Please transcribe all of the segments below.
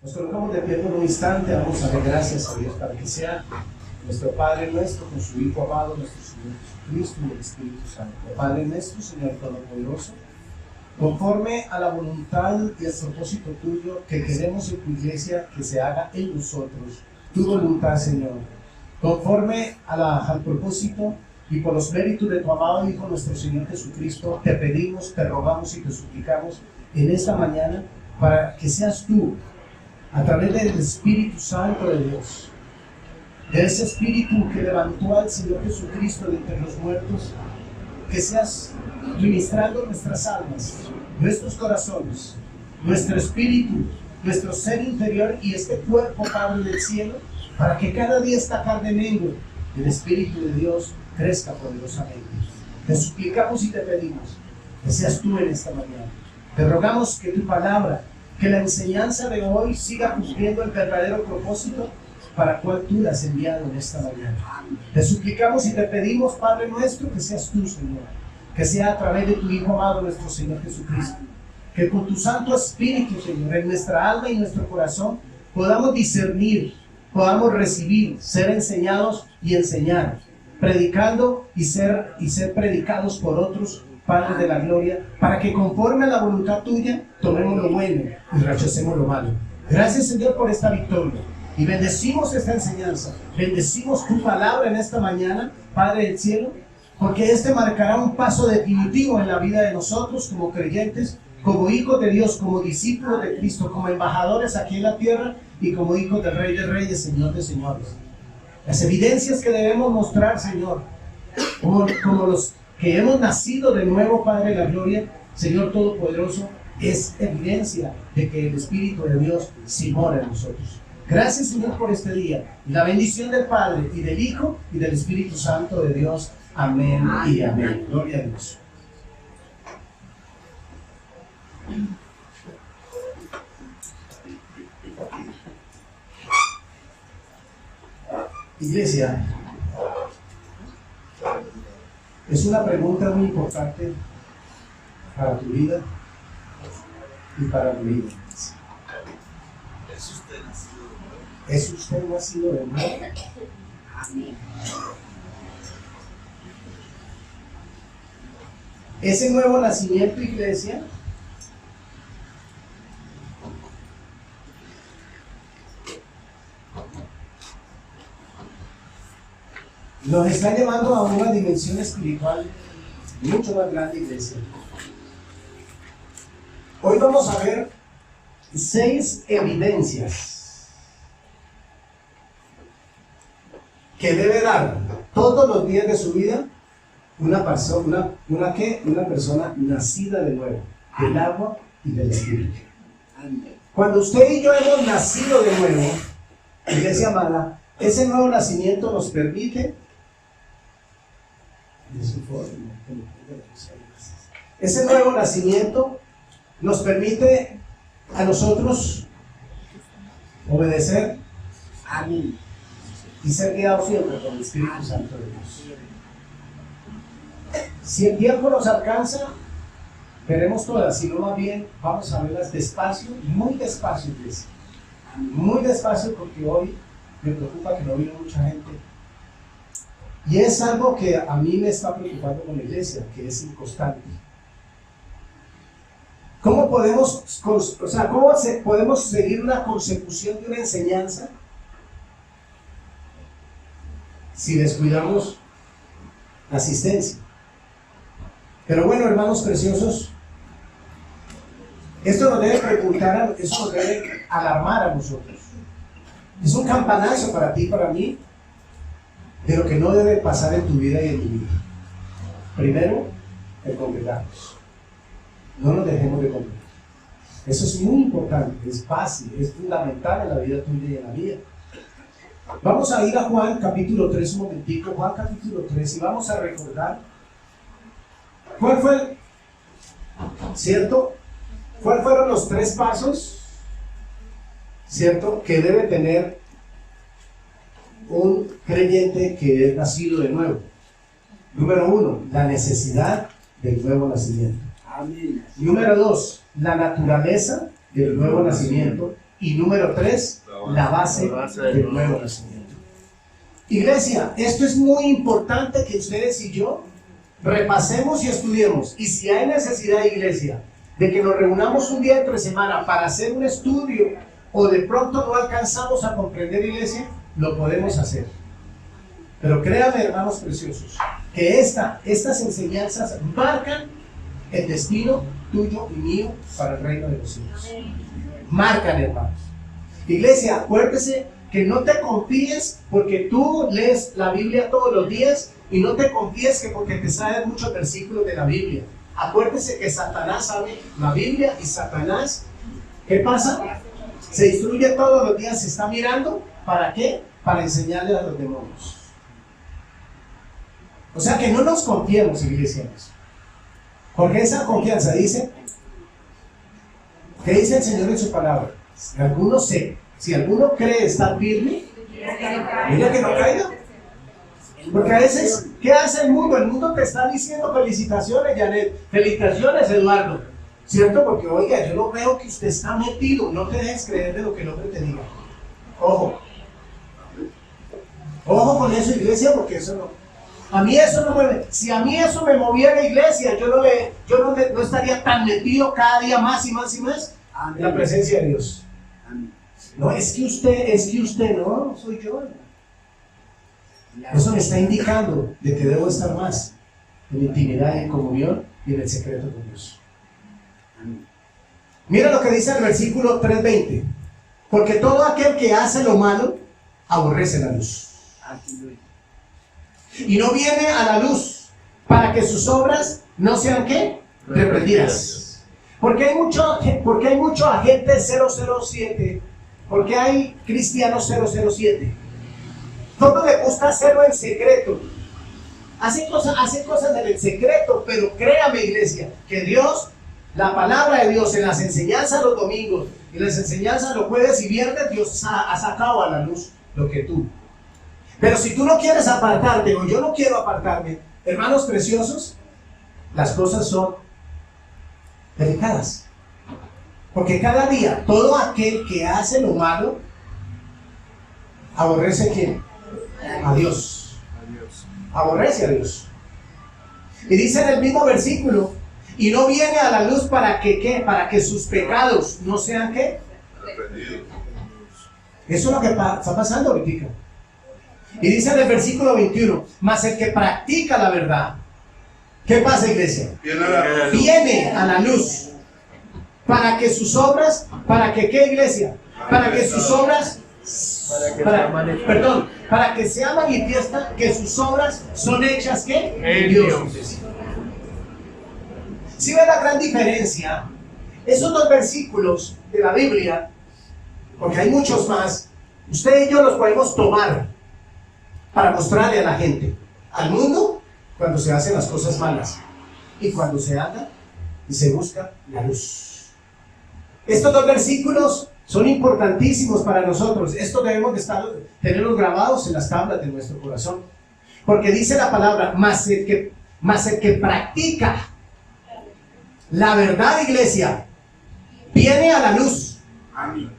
Nos colocamos de pie por un instante, vamos a dar gracias a Dios para que sea nuestro Padre nuestro, con su Hijo amado, nuestro Señor Jesucristo y el Espíritu Santo. Padre nuestro, Señor Todopoderoso, conforme a la voluntad y al propósito tuyo que queremos en tu iglesia que se haga en nosotros, tu voluntad, Señor, conforme al propósito y por los méritos de tu amado Hijo, nuestro Señor Jesucristo, te pedimos, te rogamos y te suplicamos en esta mañana para que seas tú, a través del Espíritu Santo de Dios, de ese Espíritu que levantó al Señor Jesucristo de entre los muertos, que seas ministrando nuestras almas, nuestros corazones, nuestro espíritu, nuestro ser interior y este cuerpo, Padre del cielo, para que cada día esta carne mengue, el Espíritu de Dios crezca poderosamente. Te suplicamos y te pedimos que seas tú en esta mañana. Te rogamos que tu palabra, que la enseñanza de hoy siga cumpliendo el verdadero propósito para cual tú la has enviado en esta mañana. Te suplicamos y te pedimos, Padre nuestro, que seas tú, Señor, que sea a través de tu Hijo amado, nuestro Señor Jesucristo, que con tu Santo Espíritu, Señor, en nuestra alma y nuestro corazón podamos discernir, podamos recibir, ser enseñados y enseñar, predicando y ser predicados por otros, Padre de la gloria, para que conforme a la voluntad tuya tomemos lo bueno y rechacemos lo malo. Gracias, Señor, por esta victoria. Y bendecimos esta enseñanza, bendecimos tu palabra en esta mañana, Padre del cielo, porque este marcará un paso definitivo en la vida de nosotros como creyentes, como hijos de Dios, como discípulos de Cristo, como embajadores aquí en la tierra y como hijos del Rey de Reyes, Señor de Señores. Las evidencias que debemos mostrar, Señor, como los que hemos nacido de nuevo, Padre de la gloria, Señor Todopoderoso, es evidencia de que el Espíritu de Dios sí mora en nosotros. Gracias, Señor, por este día. La bendición del Padre y del Hijo y del Espíritu Santo de Dios. Amén y amén. Gloria a Dios. Iglesia, es una pregunta muy importante para tu vida y para mi vida. ¿Es usted nacido de nuevo? Amén. Ese nuevo nacimiento, iglesia, nos está llevando a una dimensión espiritual mucho más grande, iglesia. Hoy vamos a ver 6 evidencias que debe dar todos los días de su vida una persona nacida de nuevo, del agua y del Espíritu. Cuando usted y yo hemos nacido de nuevo, iglesia amada, ese nuevo nacimiento nos permite a nosotros obedecer a mí y ser guiados siempre por el Espíritu Santo de Dios. Si el tiempo nos alcanza, veremos todas, sino más bien vamos a verlas despacio, muy despacio, iglesia. Muy despacio, porque hoy me preocupa que no vino mucha gente. Y es algo que a mí me está preocupando con la iglesia, que es inconstante. ¿Cómo podemos seguir una consecución de una enseñanza si descuidamos la asistencia? Pero bueno, hermanos preciosos, esto nos debe preguntar, eso nos debe alarmar a nosotros. Es un campanazo para ti y para mí de lo que no debe pasar en tu vida y en mi vida. Primero, el congregarnos. No nos dejemos de congregar. Eso es muy importante, es fácil, es fundamental en la vida tuya y en la mía. Vamos a ir a Juan capítulo 3 un momentico, Juan capítulo 3, y vamos a recordar ¿cuál fue, cierto? ¿Cuáles fueron los 3 pasos, cierto, que debe tener un creyente que es nacido de nuevo? Número 1, la necesidad del nuevo nacimiento. Amén. Número 2, la naturaleza del nuevo nacimiento. Y número 3, la base del nuevo nacimiento. Iglesia, esto es muy importante que ustedes y yo repasemos y estudiemos. Y si hay necesidad, iglesia, de que nos reunamos un día entre semana para hacer un estudio, o de pronto no alcanzamos a comprender, iglesia, lo podemos hacer. Pero créanme, hermanos preciosos, que estas enseñanzas marcan el destino tuyo y mío para el reino de los cielos. Marcan, hermanos. Iglesia, acuérdese que no te confíes porque tú lees la Biblia todos los días, y no te confíes que porque te saben muchos versículos de la Biblia. Acuérdese que Satanás sabe la Biblia, y Satanás, ¿qué pasa? Se instruye todos los días, se está mirando, ¿para qué? Para enseñarle a los demonios. O sea que no nos confiemos, iglesia, porque esa confianza dice, ¿qué dice el Señor en su palabra? Si alguno cree estar firme, mira que no caiga. Porque a veces, ¿qué hace el mundo? El mundo te está diciendo felicitaciones, Janet, felicitaciones, Eduardo, ¿cierto? Porque oiga, yo no veo que usted está metido, no te dejes creer de lo que el hombre te diga. Ojo con eso, iglesia, porque eso no. A mí eso no mueve. Si a mí eso me moviera, iglesia, yo no estaría tan metido cada día más y más y más en la presencia de Dios. No, es que usted, no, soy yo. Eso me está indicando de que debo estar más en intimidad y en comunión y en el secreto con Dios. Mira lo que dice el versículo 3:20. Porque todo aquel que hace lo malo aborrece la luz y no viene a la luz para que sus obras no sean ¿qué? Reprendidas. Porque hay mucho agente 007. Porque hay cristianos 007. Todo le gusta hacerlo en secreto. Hacen cosas en el secreto, pero créame, iglesia, que Dios, la palabra de Dios en las enseñanzas los domingos y las enseñanzas los jueves y viernes, Dios ha sacado a la luz lo que tú. Pero si tú no quieres apartarte, o yo no quiero apartarme, hermanos preciosos, las cosas son delicadas. Porque cada día, todo aquel que hace lo malo, aborrece ¿a quién? A Dios. Aborrece a Dios. Y dice en el mismo versículo, y no viene a la luz para que ¿qué? Para que sus pecados no sean ¿qué? Eso es lo que está pasando ahorita. Y dice en el versículo 21, mas el que practica la verdad, ¿qué pasa, iglesia? Viene a la luz para que sus obras, ¿para que qué, iglesia? Para que sus obras, para que sea manifiesta que sus obras son hechas ¿qué? En Dios. ¿Sí ve la gran diferencia? Esos dos versículos de la Biblia, porque hay muchos más, usted y yo los podemos tomar para mostrarle a la gente, al mundo, cuando se hacen las cosas malas y cuando se anda y se busca la luz. Estos dos versículos son importantísimos para nosotros. Estos debemos de tenerlos grabados en las tablas de nuestro corazón, porque dice la palabra, mas el que practica la verdad, iglesia, viene a la luz. Amén.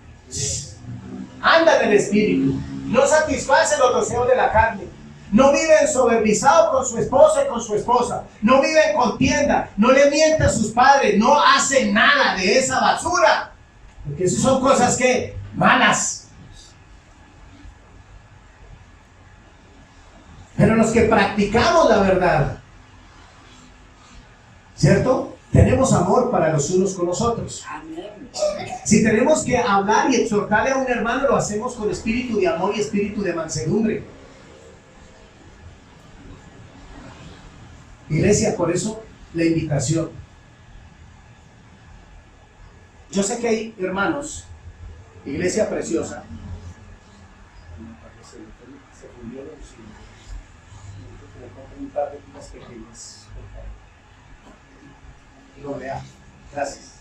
Anda en el Espíritu, no satisface los deseos de la carne, no vive ensoberbizado con su esposa y con su esposa, no vive en contienda, no le miente a sus padres, no hace nada de esa basura, porque esas son cosas que malas. Pero los que practicamos la verdad, ¿cierto? Tenemos amor para los unos con los otros. Si tenemos que hablar y exhortarle a un hermano, lo hacemos con espíritu de amor y espíritu de mansedumbre. Iglesia, por eso la invitación. Yo sé que hay hermanos, iglesia preciosa, se fundieron un par de cosas pequeñas. Gracias.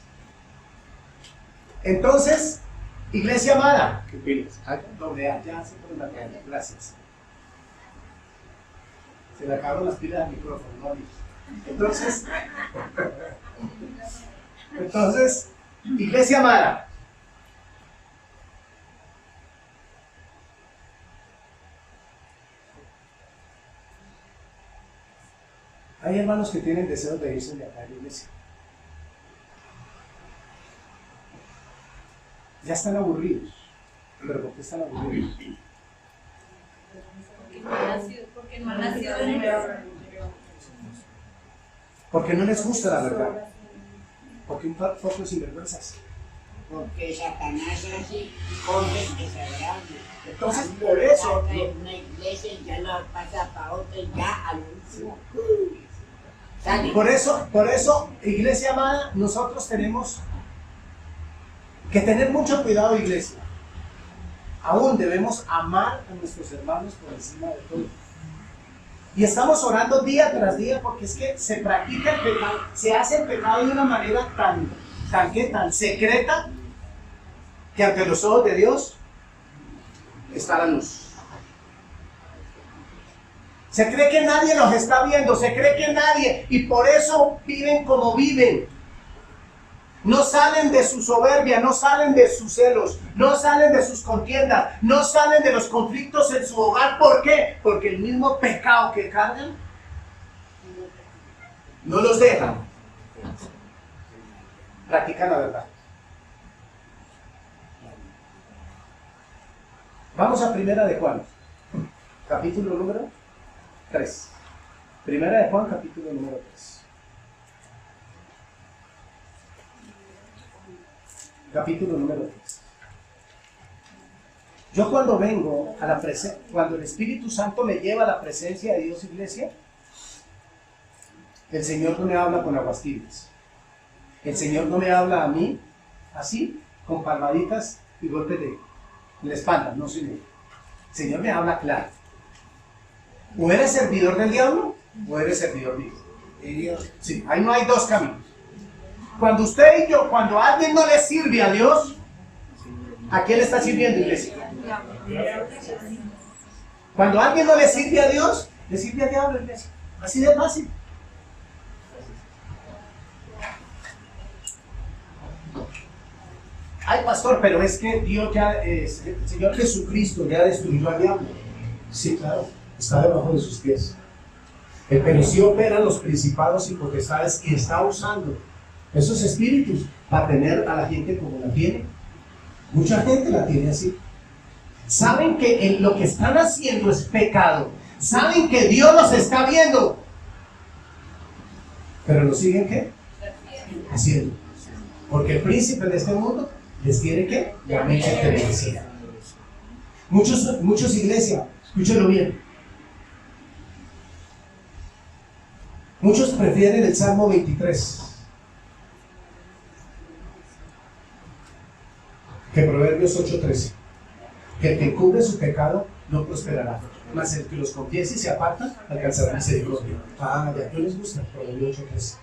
Entonces, iglesia amada, ¿qué piensas? Doble A, ya se pone la cara. Gracias. Se le acabaron las pilas del micrófono, ¿no? Entonces, iglesia amada, Hay hermanos que tienen deseos de irse de acá a la iglesia. Ya están aburridos. ¿Pero por qué están aburridos? Porque no han nacido de nuevo. Porque no les gusta la verdad. Porque un poco de sinvergüenzas. Porque Satanás hace cosas desagradables. Entonces, por eso, Pasa en una iglesia y ya la pasa para otra y ya al último. Sale. por eso, iglesia amada, nosotros tenemos que tener mucho cuidado, iglesia. Aún debemos amar a nuestros hermanos por encima de todo. Y estamos orando día tras día porque es que se practica el pecado, se hace el pecado de una manera tan secreta que ante los ojos de Dios está la luz. Se cree que nadie los está viendo, se cree que nadie, y por eso viven como viven. No salen de su soberbia, no salen de sus celos, no salen de sus contiendas, no salen de los conflictos en su hogar. ¿Por qué? Porque el mismo pecado que cargan no los dejan. Practican la verdad. Vamos a Primera de Juan, capítulo número 3. Primera de Juan, capítulo número 3. Capítulo número 3. Yo cuando vengo a la presencia, cuando el Espíritu Santo me lleva a la presencia de Dios, iglesia, el Señor no me habla con aguastillas. El Señor no me habla a mí así, con palmaditas y golpes de la espalda, no, Señor. El Señor me habla claro. O eres servidor del diablo, o eres servidor mío. Sí, ahí no hay dos caminos. Cuando usted y yo, cuando alguien no le sirve a Dios, ¿a quién le está sirviendo, iglesia? Cuando alguien no le sirve a Dios, le sirve al diablo, iglesia. Así de fácil. Ay, pastor, pero es que Dios ya, el Señor Jesucristo ya destruyó al diablo. Sí, claro, está debajo de sus pies. Pero sí operan los principados y potestades y está usando esos espíritus para tener a la gente como la tiene. Mucha gente la tiene así. Saben que lo que están haciendo es pecado. Saben que Dios los está viendo. Pero lo siguen ¿qué? Haciendo. Porque el príncipe de este mundo les tiene que la mecha tenencia. Muchos iglesias, escúchenlo bien. Muchos prefieren el Salmo 23 que Proverbios 8:13. Que el que encubre su pecado no prosperará, mas el que los confiese y se aparta alcanzará misericordia. Ah, ya, ¿no les gusta Proverbios 8:13?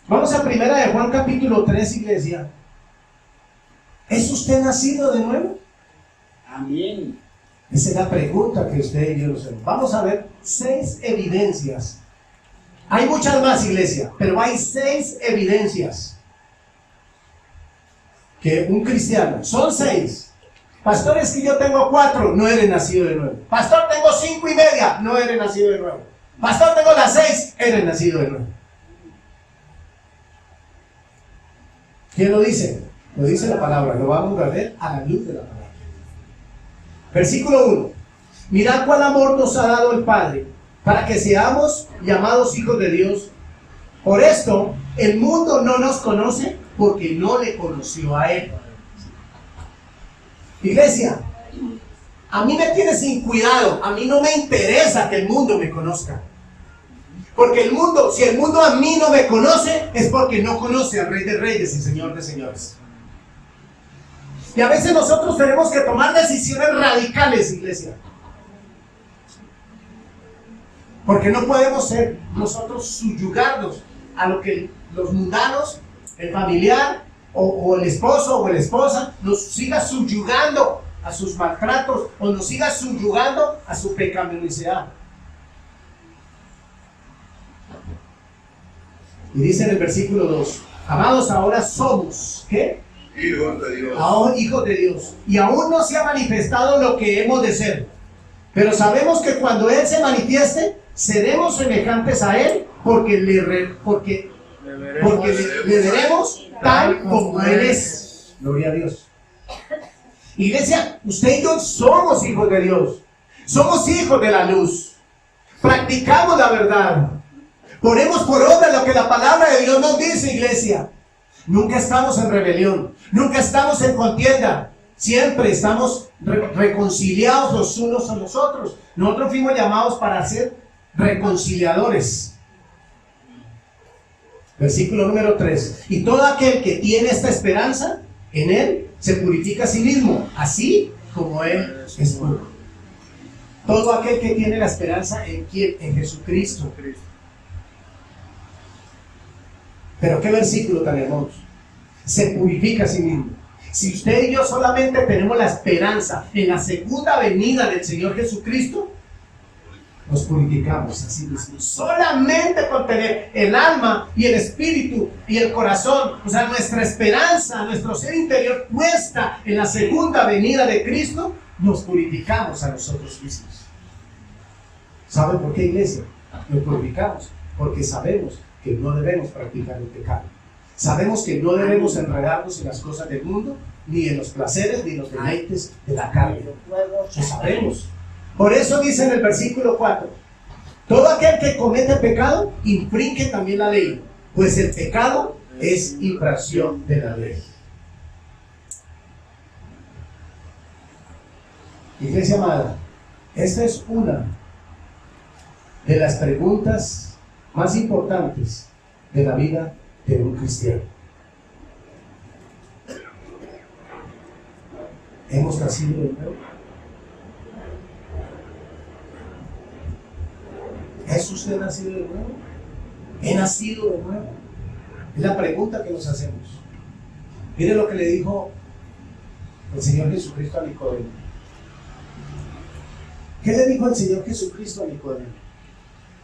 Vamos a Primera de Juan capítulo 3, iglesia. ¿Es usted nacido de nuevo? Amén. Esa es la pregunta que usted y yo nos hacemos. Vamos a ver 6 evidencias. Hay muchas más, iglesia, pero hay 6 evidencias que un cristiano, son 6. Pastor, es que yo tengo 4, no eres nacido de nuevo. Pastor, tengo 5.5, no eres nacido de nuevo. Pastor, tengo las 6, eres nacido de nuevo. ¿Quién lo dice? Lo dice la palabra, lo vamos a ver a la luz de la palabra. Versículo 1. Mirad cuál amor nos ha dado el Padre, para que seamos llamados hijos de Dios. Por esto, el mundo no nos conoce, porque no le conoció a Él. Iglesia, a mí me tiene sin cuidado, a mí no me interesa que el mundo me conozca. Porque el mundo, si el mundo a mí no me conoce, es porque no conoce al Rey de Reyes y Señor de Señores. Y a veces nosotros tenemos que tomar decisiones radicales, iglesia. Porque no podemos ser nosotros subyugados a lo que los mundanos, el familiar o el esposo o la esposa nos siga subyugando a sus maltratos o nos siga subyugando a su pecaminosidad. Y dice en el versículo 2, amados, ahora somos, ¿qué? Hijos de Dios. Ahora hijos de Dios. Y aún no se ha manifestado lo que hemos de ser. Pero sabemos que cuando Él se manifieste, seremos semejantes a Él porque le veremos tal como Él es. Gloria a Dios. Iglesia, usted y yo somos hijos de Dios. Somos hijos de la luz. Practicamos la verdad. Ponemos por obra lo que la palabra de Dios nos dice, iglesia. Nunca estamos en rebelión. Nunca estamos en contienda. Siempre estamos reconciliados los unos a los otros. Nosotros fuimos llamados para ser reconciliadores. Versículo número 3. Y todo aquel que tiene esta esperanza en Él se purifica a sí mismo, así como Él es puro. Todo aquel que tiene la esperanza en ¿quién? En Jesucristo. Pero qué versículo tan hermoso. Se purifica a sí mismo. Si usted y yo solamente tenemos la esperanza en la segunda venida del Señor Jesucristo, nos purificamos así mismo. Solamente con tener el alma y el espíritu y el corazón, o sea, nuestra esperanza, nuestro ser interior puesta en la segunda venida de Cristo, nos purificamos a nosotros mismos. ¿Sabe por qué, iglesia? Nos purificamos porque sabemos que no debemos practicar el pecado. Sabemos que no debemos enredarnos en las cosas del mundo, ni en los placeres, ni en los deleites de la carne. Lo sabemos. Por eso dice en el versículo 4, todo aquel que comete pecado infringe también la ley, pues el pecado es infracción de la ley. Iglesia amada, esta es una de las preguntas más importantes de la vida de un cristiano. ¿Hemos nacido de nuevo? ¿Es usted nacido de nuevo? ¿He nacido de nuevo? Es la pregunta que nos hacemos. Mire lo que le dijo el Señor Jesucristo a Nicodemo. ¿Qué le dijo el Señor Jesucristo a Nicodemo?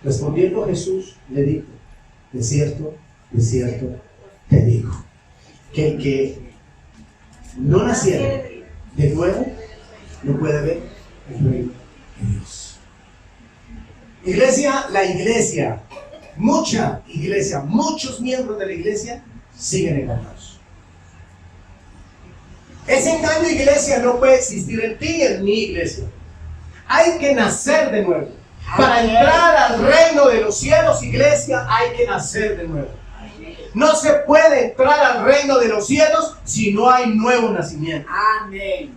Respondiendo Jesús le dijo, de cierto te digo, que el que no naciera de nuevo no puede ver el reino de Dios. Iglesia, la iglesia, mucha iglesia, muchos miembros de la iglesia siguen engañados. Ese engaño, iglesia, no puede existir en ti y en mi iglesia. Hay que nacer de nuevo. Para entrar al reino de los cielos, iglesia, hay que nacer de nuevo. No se puede entrar al reino de los cielos si no hay nuevo nacimiento.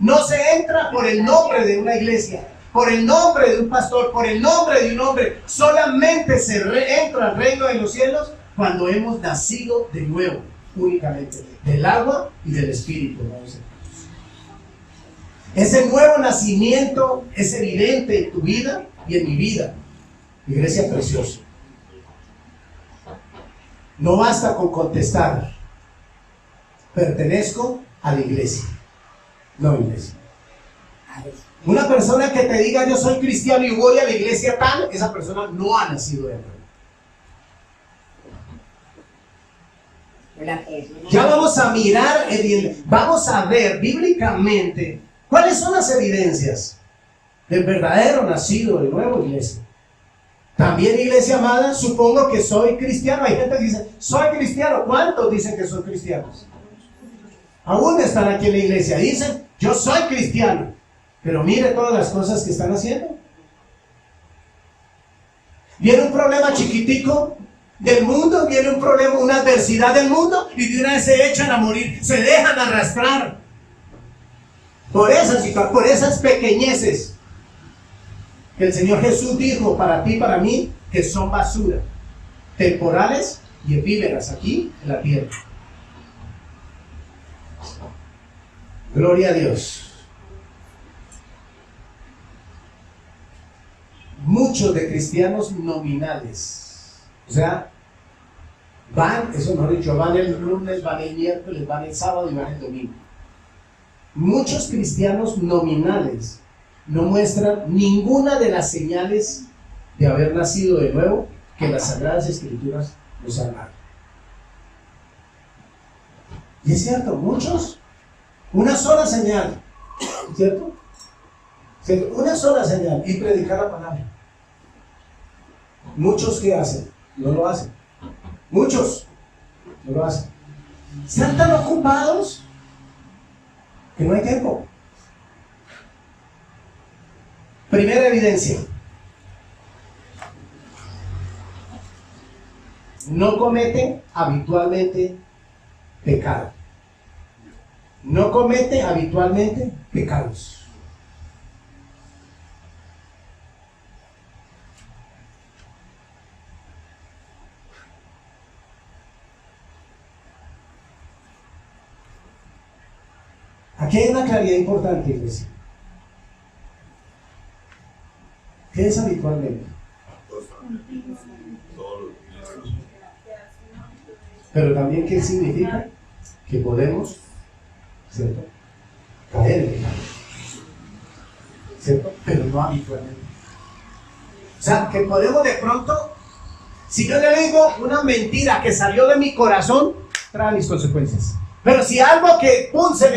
No se entra por el nombre de una iglesia, por el nombre de un pastor, por el nombre de un hombre. Solamente se entra al reino de los cielos cuando hemos nacido de nuevo, únicamente, del agua y del espíritu. Ese nuevo nacimiento es evidente en tu vida y en mi vida. Iglesia preciosa. No basta con contestar, pertenezco a la iglesia. No, iglesia. Una persona que te diga yo soy cristiano y voy a la iglesia tal, esa persona no ha nacido de nuevo. Ya vamos a mirar, vamos a ver bíblicamente cuáles son las evidencias del verdadero nacido de nuevo, iglesia. También, iglesia amada, supongo que soy cristiano. Hay gente que dice, soy cristiano. ¿Cuántos dicen que son cristianos? Aún están aquí en la iglesia. Dicen, yo soy cristiano. Pero mire todas las cosas que están haciendo. Viene un problema chiquitico del mundo, viene un problema, una adversidad del mundo, y de una vez se echan a morir, se dejan arrastrar por esas pequeñeces que el Señor Jesús dijo para ti y para mí que son basura, temporales y efímeras aquí en la tierra. Gloria a Dios. Muchos de cristianos nominales, o sea, van, eso no lo he dicho, van el lunes, van el miércoles, van el sábado y van el domingo. Muchos cristianos nominales no muestran ninguna de las señales de haber nacido de nuevo que las Sagradas Escrituras nos han dado. Y es cierto, muchos, una sola señal, ¿cierto? Una sola señal y predicar la palabra. Muchos que hacen, no lo hacen. Muchos no lo hacen. Están tan ocupados que no hay tiempo. Primera evidencia. No comete habitualmente pecado. No comete habitualmente pecados. Aquí hay una claridad importante, iglesia. ¿Qué es habitualmente? Pero también, ¿qué significa? Que podemos, ¿cierto?, caer en pecado, ¿cierto? Pero no habitualmente. O sea, que podemos de pronto, si yo le digo una mentira que salió de mi corazón, trae mis consecuencias. Pero si algo que, pum, o sea,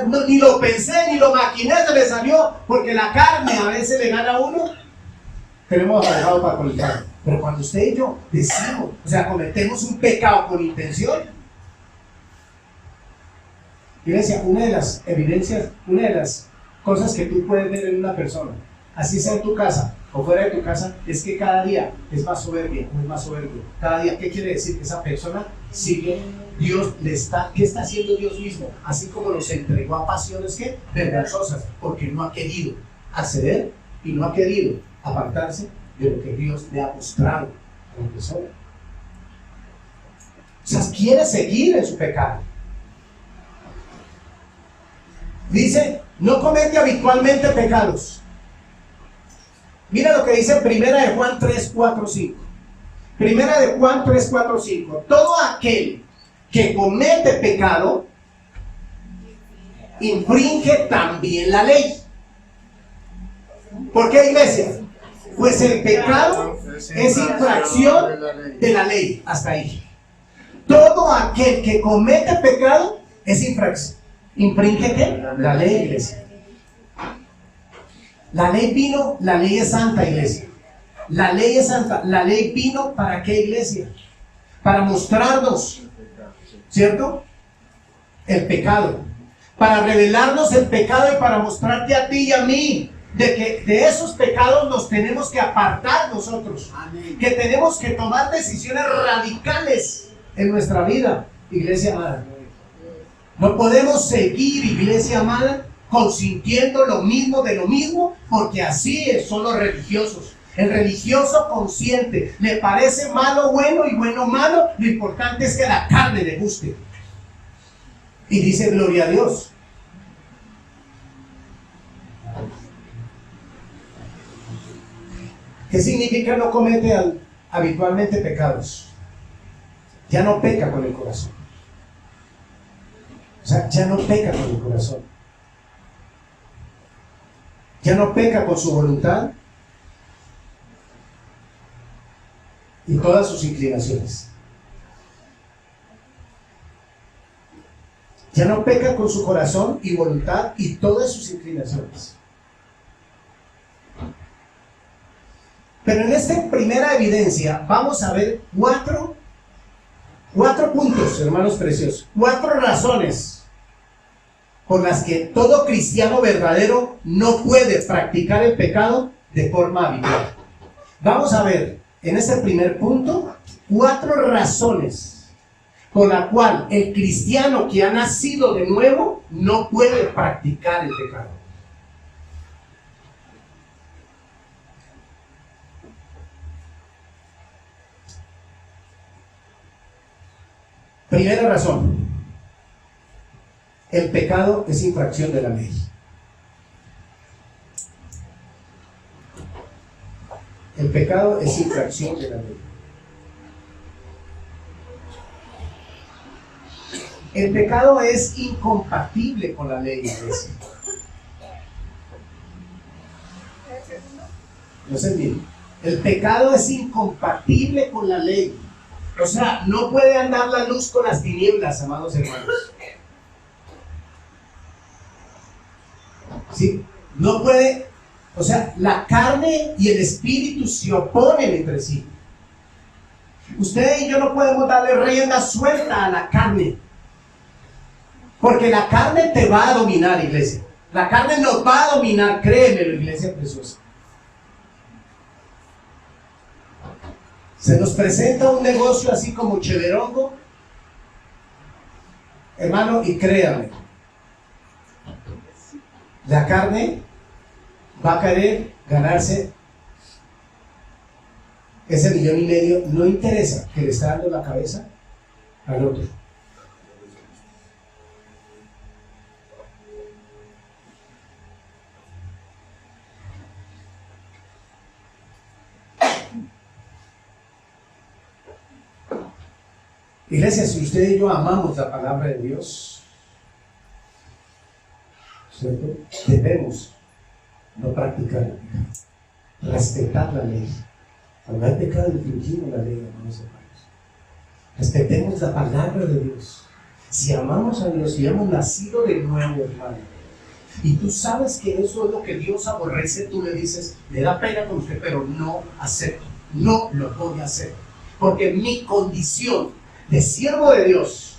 no, ni lo pensé, ni lo maquiné, se me salió, porque la carne a veces le gana a uno, tenemos abogado para colgar. Pero cuando usted y yo decimos, o sea, cometemos un pecado con intención, iglesia, una de las evidencias, una de las cosas que tú puedes ver en una persona, así sea en tu casa o fuera de tu casa, es que cada día es más soberbia o es más soberbio. Cada día, ¿qué quiere decir? Que esa persona sigue, Dios le está, ¿qué está haciendo Dios mismo? Así como nos entregó a pasiones que vergonzosas, porque no ha querido acceder y no ha querido apartarse de lo que Dios le ha mostrado a la persona. O sea, quiere seguir en su pecado. Dice, no comete habitualmente pecados. Mira lo que dice Primera de Juan 3, 4, 5. Primera de Juan 3, 4, 5. Todo aquel que comete pecado infringe también la ley. ¿Por qué, iglesia? Pues el pecado es infracción de la ley. Hasta ahí. Todo aquel que comete pecado es infracción. ¿Infringe qué? La ley, iglesia. La ley vino, la ley es santa, iglesia. La ley es santa. La ley vino ¿para qué, iglesia? Para mostrarnos, ¿cierto?, el pecado. Para revelarnos el pecado y para mostrarte a ti y a mí de que de esos pecados nos tenemos que apartar nosotros. Amén. Que tenemos que tomar decisiones radicales en nuestra vida, iglesia amada. No podemos seguir, iglesia amada, consintiendo lo mismo de lo mismo, porque así son los religiosos. El religioso consciente, le parece malo bueno y bueno malo, lo importante es que la carne le guste. Y dice gloria a Dios. ¿Qué significa no comete habitualmente pecados? Ya no peca con el corazón. O sea, ya no peca con el corazón. Ya no peca con su voluntad y todas sus inclinaciones. Ya no peca con su corazón y voluntad y todas sus inclinaciones. Pero en esta primera evidencia vamos a ver cuatro puntos, hermanos preciosos, 4 razones por las que todo cristiano verdadero no puede practicar el pecado de forma habitual. Vamos a ver en este primer punto 4 razones por la cual el cristiano que ha nacido de nuevo no puede practicar el pecado. Primera razón: el pecado es infracción de la ley. El pecado es infracción de la ley. El pecado es incompatible con la ley, iglesia. No se entiende. El pecado es incompatible con la ley. O sea, no puede andar la luz con las tinieblas, amados hermanos. ¿Sí? No puede O sea, la carne y el espíritu se oponen entre sí. Usted y yo no podemos darle rienda suelta a la carne. Porque la carne te va a dominar, iglesia. La carne nos va a dominar, créemelo, iglesia preciosa. Se nos presenta un negocio así como Cheverongo, hermano, y créame, la carne va a querer ganarse ese 1,5 millones, no interesa que le está dando la cabeza al otro. Iglesia, si usted y yo amamos la palabra de Dios, ¿cierto? Debemos no practicar el pecado, respetar la ley. Cuando hay pecado, infringimos la ley, hermanos hermanos. Respetemos la palabra de Dios. Si amamos a Dios y hemos nacido de nuevo, hermano, y tú sabes que eso es lo que Dios aborrece, tú le dices, me da pena con usted, pero no acepto, no lo voy a hacer, porque mi condición de siervo de Dios,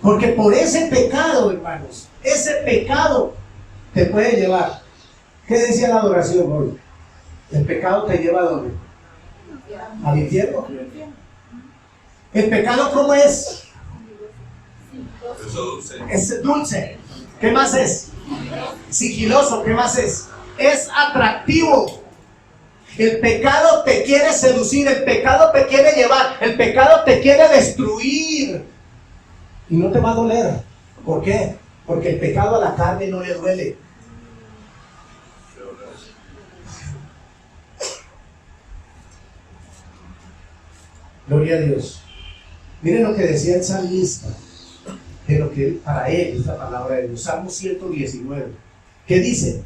porque por ese pecado, hermanos, ese pecado te puede llevar. ¿Qué decía la adoración hoy? El pecado te lleva ¿a dónde? Al infierno. ¿El pecado cómo es? Es dulce. ¿Qué más es? Sigiloso. ¿Qué más es? Es atractivo. El pecado te quiere seducir, el pecado te quiere llevar, el pecado te quiere destruir. Y no te va a doler. ¿Por qué? Porque el pecado a la carne no le duele. Gloria a Dios. Miren lo que decía el salmista, de lo que para él es la palabra de Dios. Salmo 119. ¿Qué dice?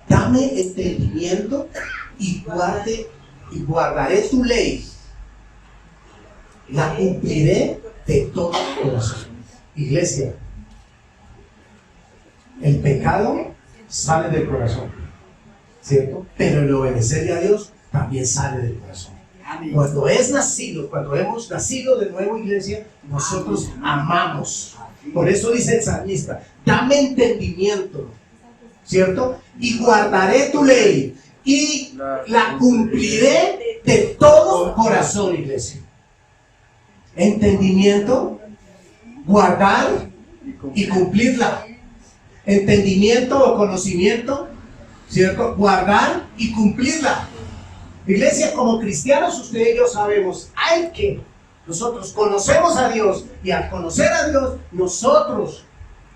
Dame entendimiento y guardaré tu ley. La cumpliré de todo corazón. Iglesia, el pecado sale del corazón, ¿cierto? Pero el obedecerle a Dios también sale del corazón. Cuando hemos nacido de nuevo, iglesia, nosotros amamos. Por eso dice el salmista, dame entendimiento, ¿cierto? Y guardaré tu ley y la cumpliré de todo corazón, iglesia. Entendimiento, guardar y cumplirla. Entendimiento o conocimiento, ¿cierto? Guardar y cumplirla. Iglesia, como cristianos, usted y yo sabemos, hay que, nosotros conocemos a Dios, y al conocer a Dios, nosotros,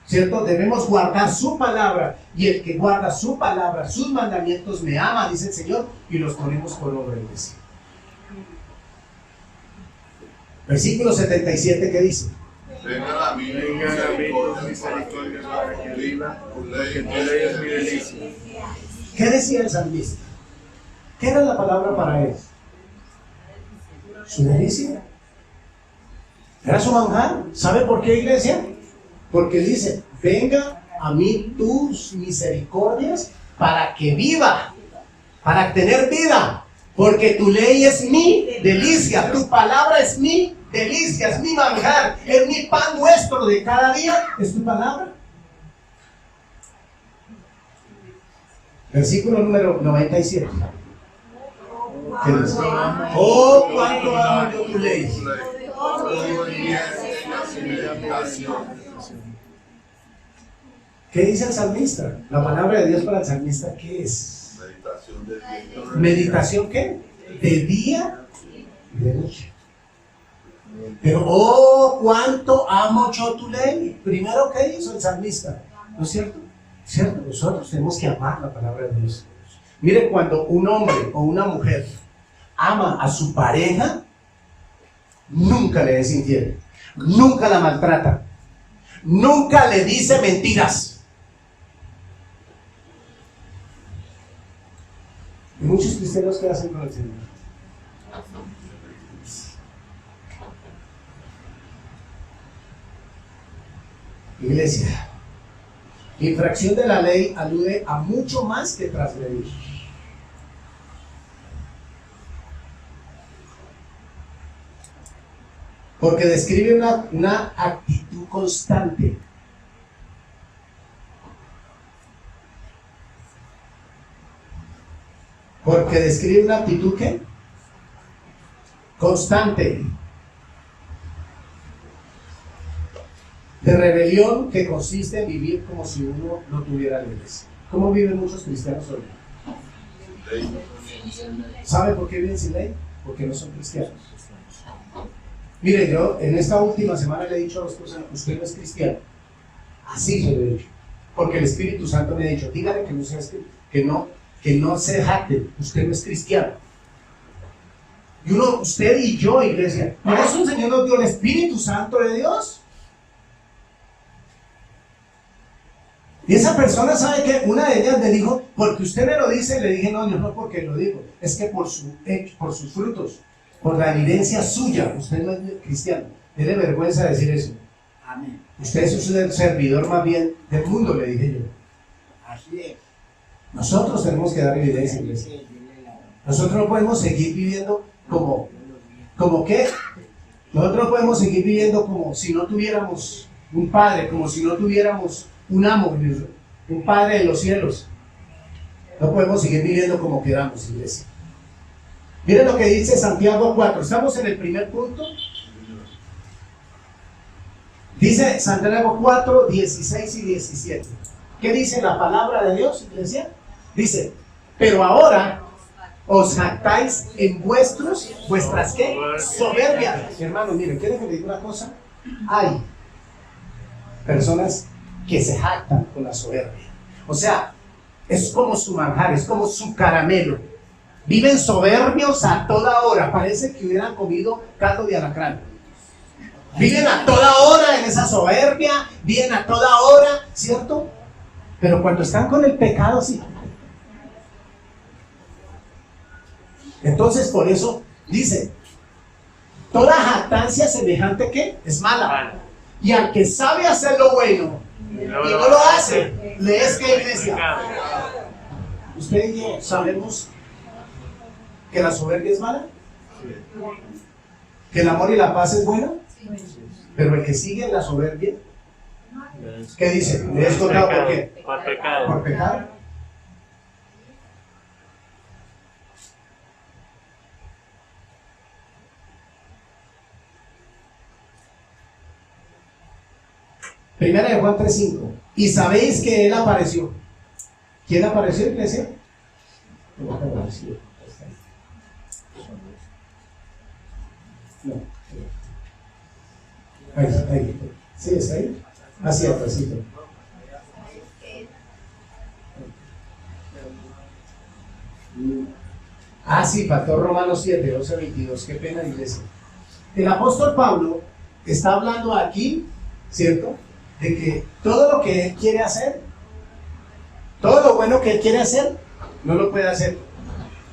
¿cierto? Debemos guardar su palabra, y el que guarda su palabra, sus mandamientos, me ama, dice el Señor, y los ponemos por obra, iglesia. Versículo 77, ¿qué dice? Vengan a mí misericordia para que viva, porque tu ley es mi delicia. ¿Qué decía el salmista? ¿Qué era la palabra para él? Su delicia. Era su manjar. ¿Sabe por qué, iglesia? Porque dice, venga a mí tus misericordias para que viva, para tener vida, porque tu ley es mi delicia, tu palabra es mi delicia, es mi manjar, es mi pan nuestro de cada día, es tu palabra. Versículo número 97. ¿Qué dice? Oh, cuánto amo yo tu ley. ¿Qué dice el salmista? La palabra de Dios para el salmista, ¿qué es? Meditación de día. ¿Meditación qué? De día y de noche. Pero, oh, cuánto amo yo tu ley. Primero, ¿qué hizo el salmista? ¿No es cierto? ¿Cierto? Nosotros tenemos que amar la palabra de Dios. Mire, cuando un hombre o una mujer ama a su pareja, nunca le es infiel, nunca la maltrata, nunca le dice mentiras. Y muchos cristianos, ¿qué hacen con el Señor? Iglesia, Infracción de la ley alude a mucho más que transgredir. Porque describe una actitud constante. Porque describe una actitud ¿qué? Constante. De rebelión que consiste en vivir como si uno no tuviera leyes. ¿Cómo viven muchos cristianos hoy? ¿Sabe por qué viven sin ley? Porque no son cristianos. Mire, yo en esta última semana le he dicho a los esposa, usted no es cristiano. Así se lo he dicho. Porque el Espíritu Santo me ha dicho, dígale que no se jacte, usted no es cristiano. Y usted y yo, iglesia, ¿no es un Señor nos dio el Espíritu Santo de Dios? Y esa persona sabe que una de ellas me dijo, porque usted me lo dice, le dije, no, yo no porque lo digo, es que por sus frutos, por la evidencia suya, usted no es cristiano. Tiene vergüenza de decir eso. Amén. Usted es un servidor más bien del mundo, le dije yo. Así es. Nosotros tenemos que dar evidencia, iglesia. Nosotros no podemos seguir viviendo como ¿qué? Nosotros no podemos seguir viviendo como si no tuviéramos un padre, como si no tuviéramos un amo, un padre de los cielos. No podemos seguir viviendo como queramos, iglesia. Miren lo que dice Santiago 4. Estamos en el primer punto. Dice Santiago 4, 16 y 17. ¿Qué dice la palabra de Dios, iglesia? Dice, pero ahora os jactáis en vuestras ¿qué? Soberbias. Hermano, miren, ¿quieren que le diga una cosa? Hay personas que se jactan con la soberbia. O sea, es como su manjar, es como su caramelo. Viven soberbios a toda hora. Parece que hubieran comido caldo de alacrán. Viven a toda hora en esa soberbia, viven a toda hora, ¿cierto? Pero cuando están con el pecado, sí. Entonces, por eso dice, toda jactancia semejante ¿qué? Es mala. Y al que sabe hacer lo bueno y no lo hace, ¿le es que iglesia? Usted y yo sabemos que la soberbia es mala, que el amor y la paz es bueno, pero el que sigue en la soberbia, ¿qué dice? ¿Le es condenado por qué? Por pecado. Por pecado. Primera de Juan 3:5. Y sabéis que Él apareció. ¿Quién apareció, iglesia? No. Ahí. Sí, está ahí. Así atrásito. Sí, faltó Romanos 7, 12, 22. Qué pena, iglesia. El apóstol Pablo está hablando aquí, ¿cierto? De que todo lo que él quiere hacer, todo lo bueno que él quiere hacer, no lo puede hacer.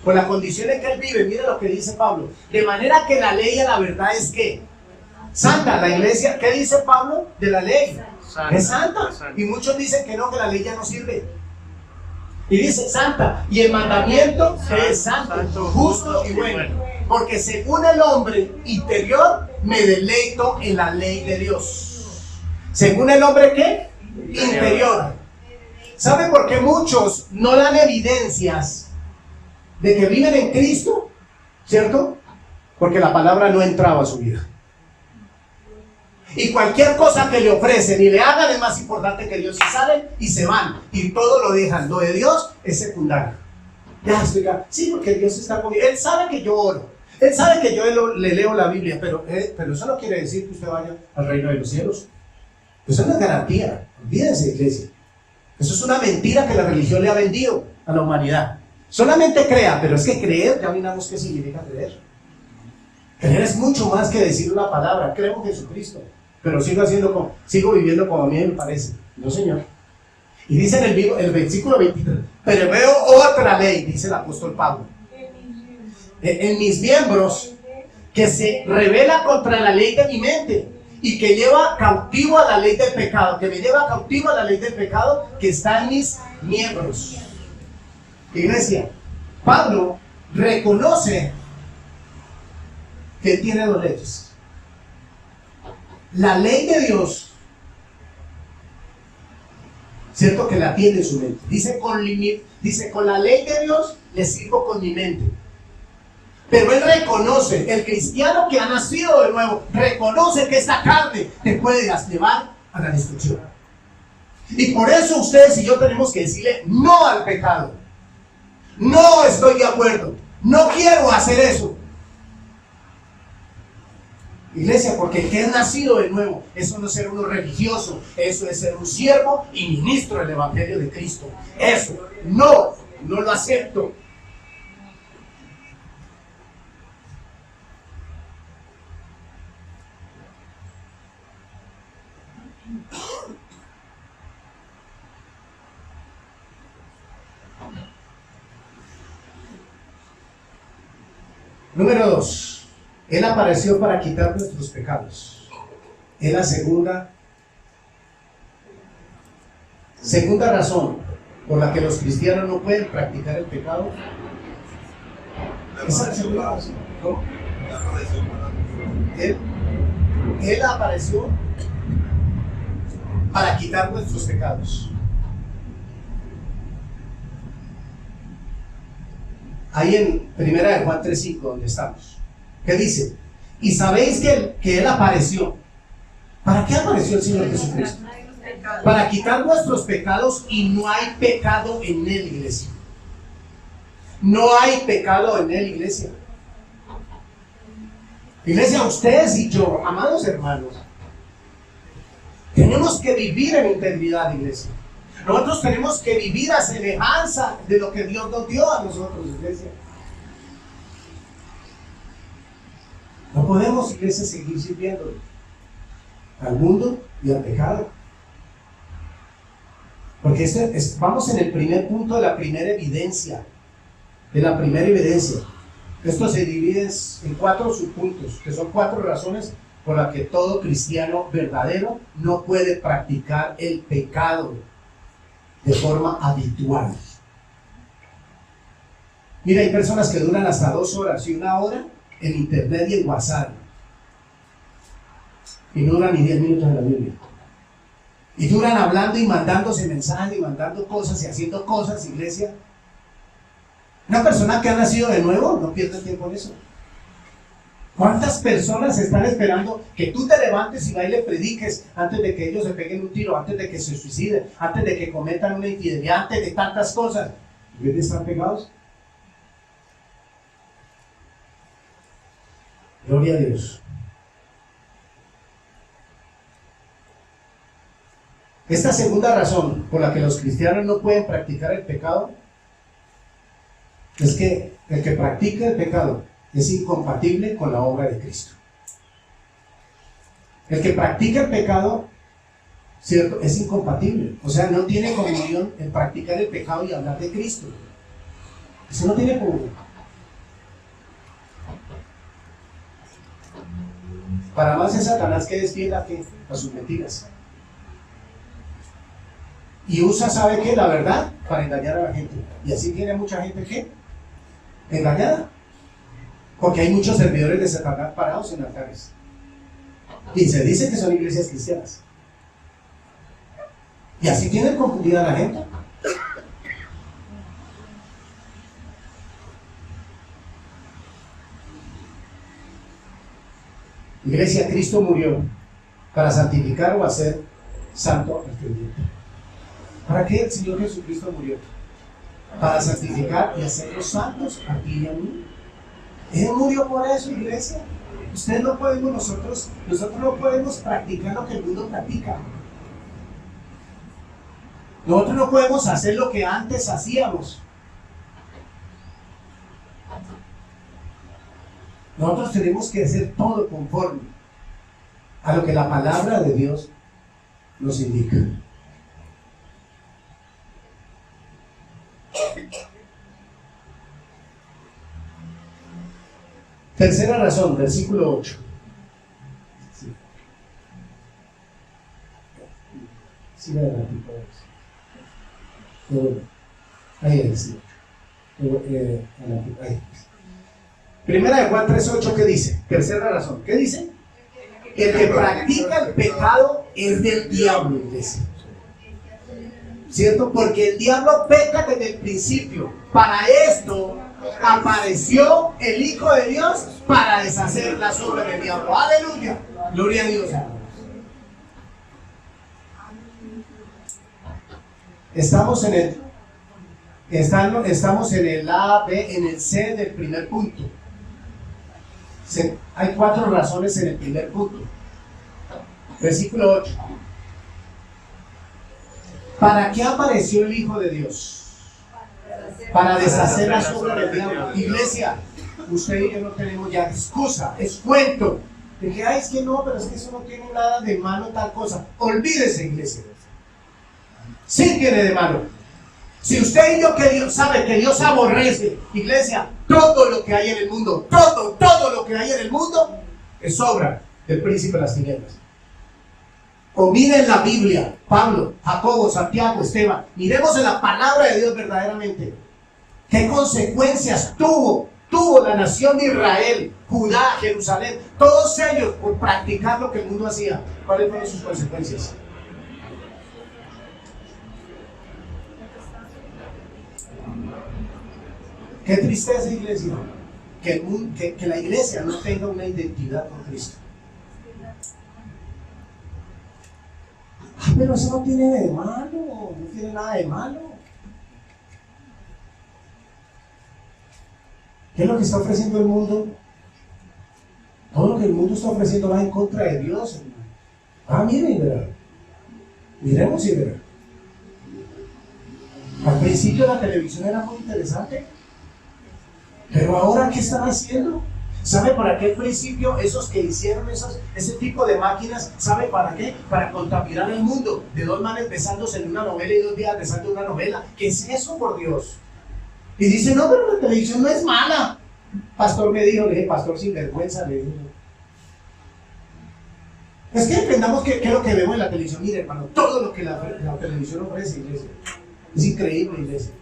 Por la condición en que él vive, mira lo que dice Pablo. De manera que la ley a la verdad es que santa, la iglesia, ¿qué dice Pablo de la ley? Santa, es santa. Y muchos dicen que no, que la ley ya no sirve. Y dice santa, y el mandamiento es santo, justo y bueno. Porque según el hombre interior, me deleito en la ley de Dios. ¿Según el hombre qué? Interior. ¿Sabe por qué muchos no dan evidencias de que viven en Cristo? ¿Cierto? Porque la palabra no entraba a su vida. Y cualquier cosa que le ofrecen y le hagan es más importante que Dios. Y salen y se van. Y todo lo dejan. Lo de Dios es secundario. Ya explica. Sí, porque Dios está conmigo. Él sabe que yo oro. Él sabe que yo le leo la Biblia. Pero eso no quiere decir que usted vaya al reino de los cielos. Eso no es garantía. Olvídense, iglesia. Eso es una mentira que la religión le ha vendido a la humanidad. Solamente crea, pero es que creer, ya miramos qué significa creer. Creer es mucho más que decir una palabra. Creo en Jesucristo, pero sigo viviendo como a mí me parece. No, Señor. Y dice en el versículo 23, pero veo otra ley, dice el apóstol Pablo, en mis miembros, que se revela contra la ley de mi mente y que lleva cautivo a la ley del pecado, que me lleva cautivo a la ley del pecado que está en mis miembros. Iglesia, Pablo reconoce que él tiene dos leyes. La ley de Dios, cierto que la tiene en su mente. Dice, con la ley de Dios le sirvo con mi mente. Pero él reconoce, el cristiano que ha nacido de nuevo, reconoce que esta carne te puede llevar a la destrucción. Y por eso ustedes y yo tenemos que decirle no al pecado. No estoy de acuerdo, no quiero hacer eso. Iglesia, porque el que es nacido de nuevo, eso no es ser uno religioso, eso es ser un siervo y ministro del Evangelio de Cristo. Eso, no lo acepto. Número 2. Él apareció para quitar nuestros pecados. Es la segunda razón por la que los cristianos no pueden practicar el pecado. Esa es la segunda razón. ¿Cómo? Él apareció para quitar nuestros pecados. Ahí en 1 de Juan 3:5, donde estamos. ¿Qué dice? Y sabéis que Él apareció. ¿Para qué apareció el Señor Jesucristo? Para quitar nuestros pecados, y no hay pecado en Él, iglesia. No hay pecado en Él, iglesia. Iglesia, ustedes y yo, amados hermanos, tenemos que vivir en integridad, iglesia. Nosotros tenemos que vivir a semejanza de lo que Dios nos dio a nosotros, iglesia. No podemos, iglesia, seguir sirviendo al mundo y al pecado. Porque vamos en el primer punto de la primera evidencia. Esto se divide en 4 subpuntos, que son 4 razones por las que todo cristiano verdadero no puede practicar el pecado de forma habitual. Mira, hay personas que duran hasta 2 horas y 1 hora en internet y en WhatsApp, y no duran ni 10 minutos en la Biblia, y duran hablando y mandándose mensajes y mandando cosas y haciendo cosas, iglesia. Una persona que ha nacido de nuevo no pierde tiempo en eso. ¿Cuántas personas están esperando que tú te levantes y vayas y le prediques antes de que ellos se peguen un tiro, antes de que se suiciden, antes de que cometan una infidelidad, antes de tantas cosas? ¿En vez de estar pegados? Gloria a Dios. Esta segunda razón por la que los cristianos no pueden practicar el pecado es que el que practica el pecado es incompatible con la obra de Cristo. El que practica el pecado, ¿cierto?, es incompatible. O sea, no tiene comunión en practicar el pecado y hablar de Cristo. Eso no tiene comunión. Para más es Satanás que es fiel a sus mentiras. Y usa, ¿sabe qué? La verdad para engañar a la gente. Y así tiene mucha gente que engañada. Porque hay muchos servidores de Satanás parados en altares. Y se dice que son iglesias cristianas. Y así tienen confundida a la gente. Iglesia, Cristo murió para santificar o hacer santo al creyente. ¿Para qué el Señor Jesucristo murió? Para santificar y hacerlos santos a ti y a mí. Él murió por eso, iglesia. Ustedes no podemos, nosotros no podemos practicar lo que el mundo practica. Nosotros no podemos hacer lo que antes hacíamos. Nosotros tenemos que hacer todo conforme a lo que la palabra de Dios nos indica. Tercera razón, versículo 8. Siga adelante, por favor. Ahí sí. Ahí. Primera de Juan 3:8, ¿qué dice? Tercera razón, ¿qué dice? El que practica el pecado es del diablo, iglesia. ¿Cierto? Porque el diablo peca desde el principio. Para esto apareció el Hijo de Dios para deshacer las obras del diablo. ¡Aleluya! Gloria a Dios. Estamos en el A, B, en el C del primer punto. Hay 4 razones en el primer punto. Versículo 8. ¿Para qué apareció el Hijo de Dios? Para deshacer las obras del diablo. Iglesia, usted y yo no tenemos ya excusa, es cuento. De que, es que no, pero es que eso no tiene nada de malo tal cosa. Olvídese, iglesia. Sí tiene de malo. Si usted y yo que Dios sabe que Dios aborrece, iglesia, todo lo que hay en el mundo, todo lo que hay en el mundo es obra del príncipe de las tinieblas. O miren la Biblia, Pablo, Jacobo, Santiago, Esteban, miremos en la palabra de Dios verdaderamente. ¿Qué consecuencias tuvo la nación de Israel, Judá, Jerusalén, todos ellos por practicar lo que el mundo hacía? ¿Cuáles fueron sus consecuencias? Qué tristeza, iglesia, que la iglesia no tenga una identidad con Cristo. Pero eso no tiene de malo, no tiene nada de malo. ¿Qué es lo que está ofreciendo el mundo? Todo lo que el mundo está ofreciendo va en contra de Dios, hermano. Miren, verá. Miremos y verá. Al principio la televisión era muy interesante, pero ahora ¿qué están haciendo? ¿Sabe para qué al principio esos que hicieron ese tipo de máquinas, sabe para qué? Para contaminar el mundo, de 2 manes besándose en una novela y 2 días besando una novela. ¿Qué es eso, por Dios? Y dice, no, pero la televisión no es mala. Pastor me dijo, le dije, pastor sinvergüenza, le dije. Es que entendamos qué es lo que vemos en la televisión. Mire, hermano, todo lo que la televisión ofrece, iglesia, es increíble, iglesia.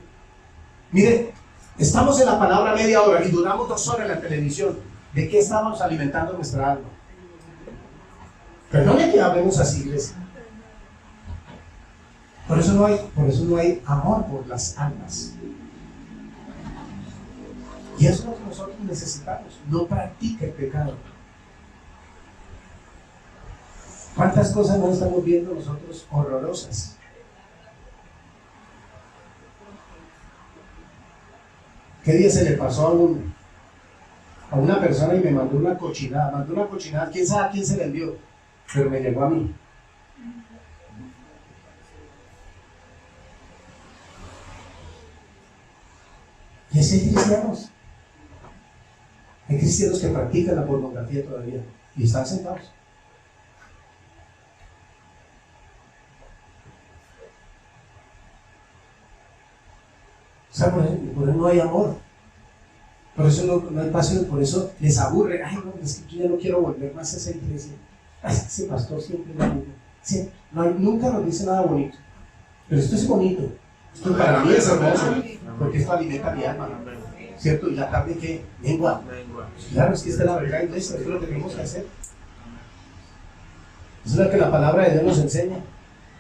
Mire, estamos en la palabra media hora y duramos 2 horas en la televisión. ¿De qué estamos alimentando nuestra alma? Perdone que hablemos así, iglesia. Por eso no hay amor por las almas. Y eso es lo que nosotros necesitamos. No practique el pecado. ¿Cuántas cosas no estamos viendo nosotros horrorosas? ¿Qué día se le pasó a una persona y me mandó una cochinada? Quién sabe a quién se le envió, pero me llegó a mí. Y así hay cristianos. Hay cristianos que practican la pornografía todavía y están sentados. O sea, por eso no hay amor. Por eso no hay pasión, por eso les aburre. Ay, no, es que yo ya no quiero volver más a esa iglesia. Ese pastor siempre es bonito. Sí, nunca nos dice nada bonito. Pero esto es bonito. Esto para mí es hermoso, porque esto alimenta mi alma, ¿cierto? Y la carne que lengua. Claro, es que esta es la verdad, iglesia, eso es lo que tenemos que hacer. Eso es lo que la palabra de Dios nos enseña.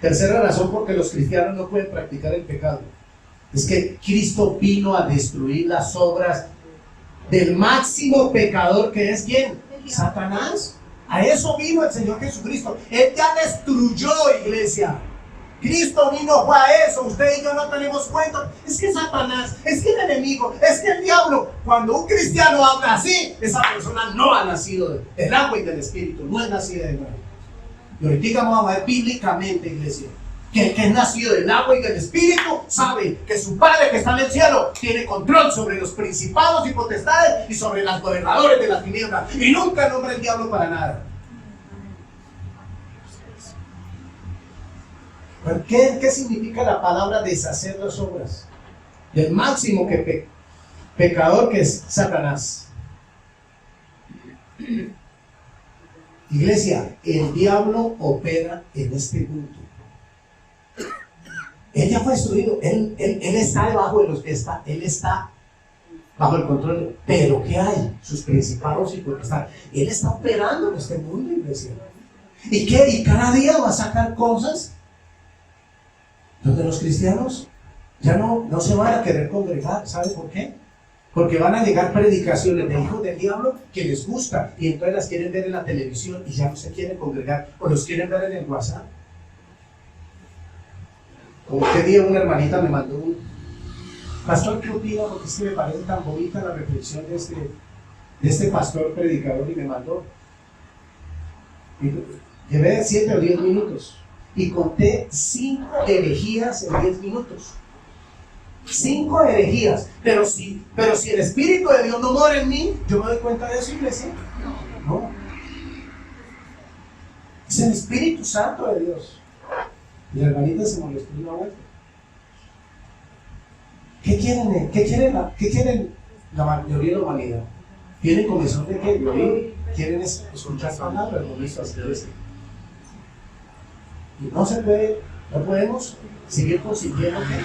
Tercera razón por que los cristianos no pueden practicar el pecado es que Cristo vino a destruir las obras del máximo pecador, que es ¿quién? Satanás. A eso vino el Señor Jesucristo. Él ya destruyó, iglesia. Cristo vino, fue a eso. Usted y yo no tenemos cuenta. Es que Satanás, es que el enemigo, es que el diablo. Cuando un cristiano habla así, esa persona no ha nacido del agua y del espíritu, no es nacida de nuevo. Y ahorita vamos a ver bíblicamente, iglesia, que el que es nacido del agua y del espíritu sabe que su Padre que está en el cielo tiene control sobre los principados y potestades y sobre los gobernadores de las tinieblas, y nunca nombra el diablo para nada. ¿Qué significa la palabra deshacer las obras del máximo pecador que es Satanás? Iglesia, el diablo opera en este mundo. Él ya fue destruido. Él está debajo de los que está. Él está bajo el control. Pero ¿qué hay? Sus principados y potestades. Él está operando en este mundo, iglesia. ¿Y qué? Y cada día va a sacar cosas donde los cristianos ya no se van a querer congregar. ¿Sabe por qué? Porque van a llegar predicaciones de hijos del diablo que les gusta y entonces las quieren ver en la televisión y ya no se quieren congregar o los quieren ver en el WhatsApp. Como que día una hermanita me mandó un pastor, ¿qué opina? Porque es que me parece tan bonita la reflexión de este pastor predicador, y me mandó. Y llevé 7 o 10 minutos y conté 5 herejías en 10 minutos. 5 herejías, pero si el Espíritu de Dios no mora en mí, yo me doy cuenta de eso, iglesia. No, es el Espíritu Santo de Dios. Y la hermanita se molestó una vuelta. ¿Qué quieren la mayoría de la humanidad? ¿Tienen comezón de qué? De oír, quieren escuchar palabras, no listo hacer eso. Y no podemos seguir consiguiendo que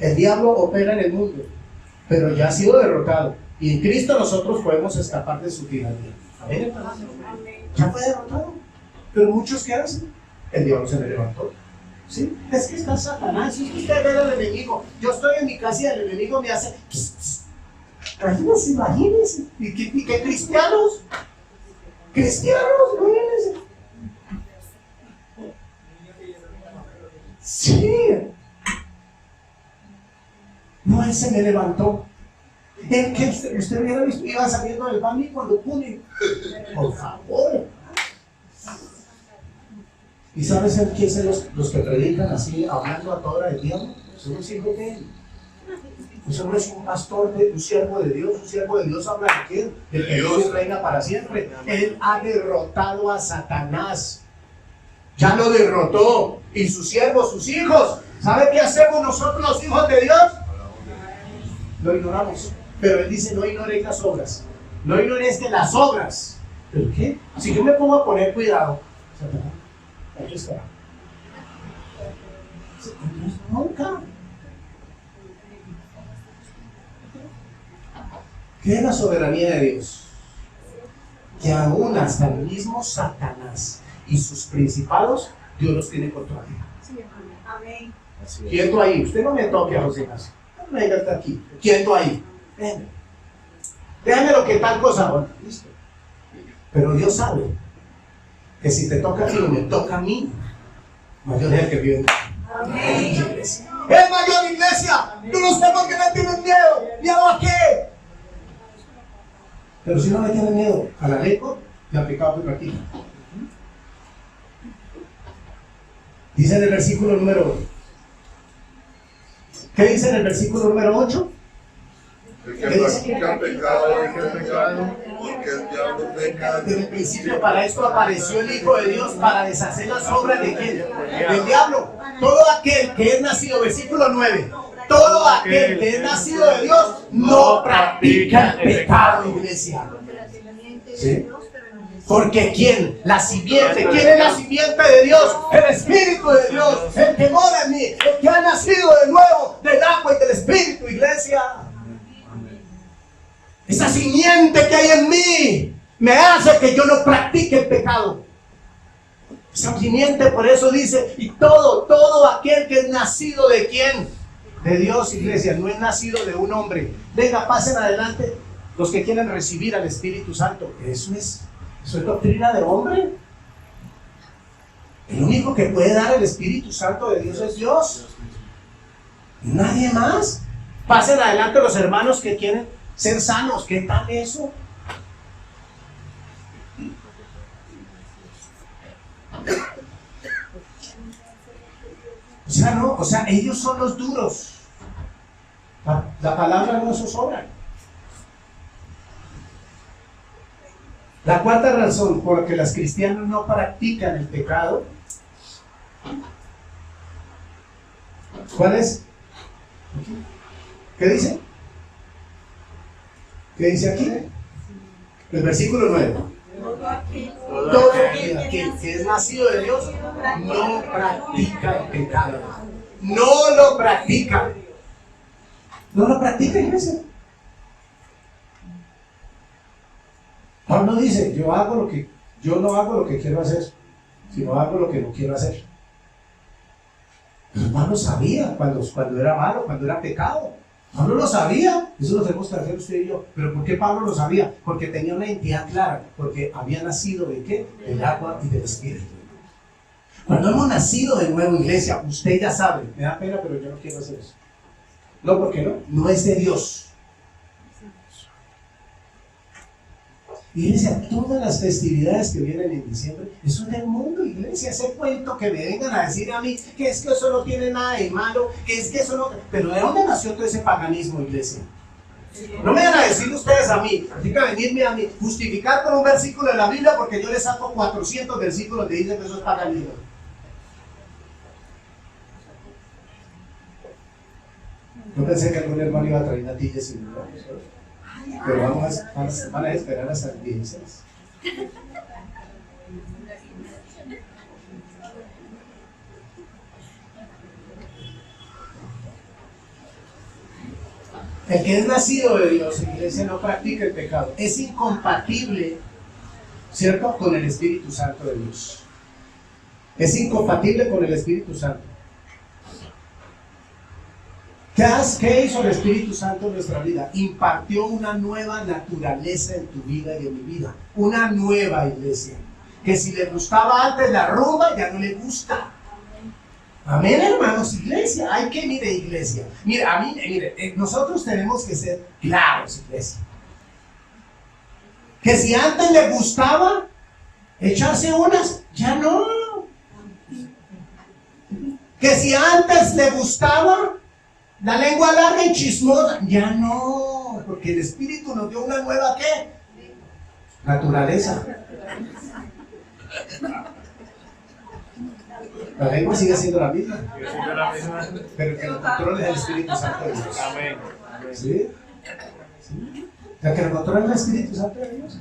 el diablo opera en el mundo, pero ya ha sido derrotado. Y en Cristo nosotros podemos escapar de su tiranía. Amén. Ya fue derrotado. Pero muchos, ¿qué hacen? El diablo se le levantó. ¿Sí? Es que está Satanás, es que usted ve al enemigo. Yo estoy en mi casa y el enemigo me hace. Imagínense. ¿Y qué cristianos? Imagínense. Sí. No, él se me levantó. El que usted hubiera visto, iba saliendo del baño y cuando pude. Por favor. ¿Y sabes quién son los que predican así, hablando a toda hora del diablo? Son los hijos de él. Eso no es un pastor, un siervo de Dios. Un siervo de Dios habla de quién? El que Dios reina para siempre. Él ha derrotado a Satanás. Ya lo derrotó. Y sus siervos, sus hijos. ¿Sabe qué hacemos nosotros los hijos de Dios? Lo ignoramos. Pero él dice, no ignoréis las obras. No ignoréis que las obras. ¿Pero qué? Si yo me pongo a poner cuidado, Satanás, aquí está. Nunca. ¿Qué es la soberanía de Dios? Que aún hasta el mismo Satanás y sus principados, Dios los tiene controlado. Amén. Quieto ahí, usted no me toque a José Ignacio. No me diga hasta aquí. Quieto ahí. Déjame lo que tal cosa. Bueno, listo. Pero Dios sabe que si te toca a ti o me toca a mí, mayor es el que vive en ti. Amén. Es mayor, iglesia. Yo no sé por qué me tienen miedo. ¿Miedo a qué? Pero si no me tienen miedo a la ley y al pecado que practica. Dice en el versículo número. ¿Qué dice en el versículo número 8? El que practica pecado, porque el diablo peca. Desde el principio para esto apareció el Hijo de Dios, para deshacer las obras de quién? Del diablo. Todo aquel que es nacido, versículo 9. Todo aquel que es nacido de Dios no practica el pecado, iglesia. ¿Sí? Porque ¿quién? La simiente. ¿Quién es la simiente de Dios? El Espíritu de Dios. El que mora en mí. El que ha nacido de nuevo del agua y del Espíritu, iglesia. Esa simiente que hay en mí me hace que yo no practique el pecado. Esa simiente, por eso dice, y todo aquel que es nacido de ¿quién? De Dios, iglesia, no es nacido de un hombre. Venga, pasen adelante los que quieren recibir al Espíritu Santo. Eso es doctrina de hombre. El único que puede dar el Espíritu Santo de Dios es Dios. Nadie más. Pasen adelante los hermanos que quieren ser sanos. ¿Qué tal eso? O sea, ellos son los duros. La palabra no zozobra. La cuarta razón por la que los cristianos no practican el pecado, ¿cuál es? ¿Qué dice? ¿Qué dice aquí? El versículo 9. Todo aquel que es nacido de Dios no practica el pecado. No lo practica. No lo practica, iglesia. Pablo dice, yo no hago lo que quiero hacer, sino hago lo que no quiero hacer. Pero Pablo sabía cuando era malo, cuando era pecado. Pablo lo sabía, eso lo tenemos que hacer usted y yo. ¿Pero por qué Pablo lo sabía? Porque tenía una identidad clara, porque había nacido ¿de qué? Del agua y del espíritu. Cuando hemos nacido de nuevo, iglesia, usted ya sabe, me da pena, pero yo no quiero hacer eso. No, ¿por qué no? No es de Dios. Iglesia, todas las festividades que vienen en diciembre, eso es del mundo, iglesia. Ese cuento que me vengan a decir a mí que es que eso no tiene nada de malo, que es que eso no. Pero ¿de dónde nació todo ese paganismo, iglesia? No me van a decir ustedes a mí, así que venirme a mí, justificar con un versículo de la Biblia porque yo les saco 400 versículos que dicen que eso es paganismo. Yo pensé que algún hermano iba a traer natillas y no. Pero van a esperar a San 16. El que es nacido de Dios, iglesia, no practica el pecado. Es incompatible, ¿cierto?, con el Espíritu Santo de Dios. Es incompatible con el Espíritu Santo. ¿Qué hizo el Espíritu Santo en nuestra vida? Impartió una nueva naturaleza en tu vida y en mi vida. Una nueva, iglesia. Que si le gustaba antes la rumba, ya no le gusta. Amén, hermanos, iglesia. Hay que, mire, iglesia. Mire, nosotros tenemos que ser claros, iglesia. Que si antes le gustaba echarse unas, ya no. Que si antes le gustaba la lengua larga y chismosa, ya no, porque el Espíritu nos dio una nueva ¿qué? Naturaleza. La lengua sigue siendo la misma, pero que lo controla es el Espíritu Santo de Dios. Amén. ¿Sí? ¿Sí? O sea, que lo controla el Espíritu Santo de Dios.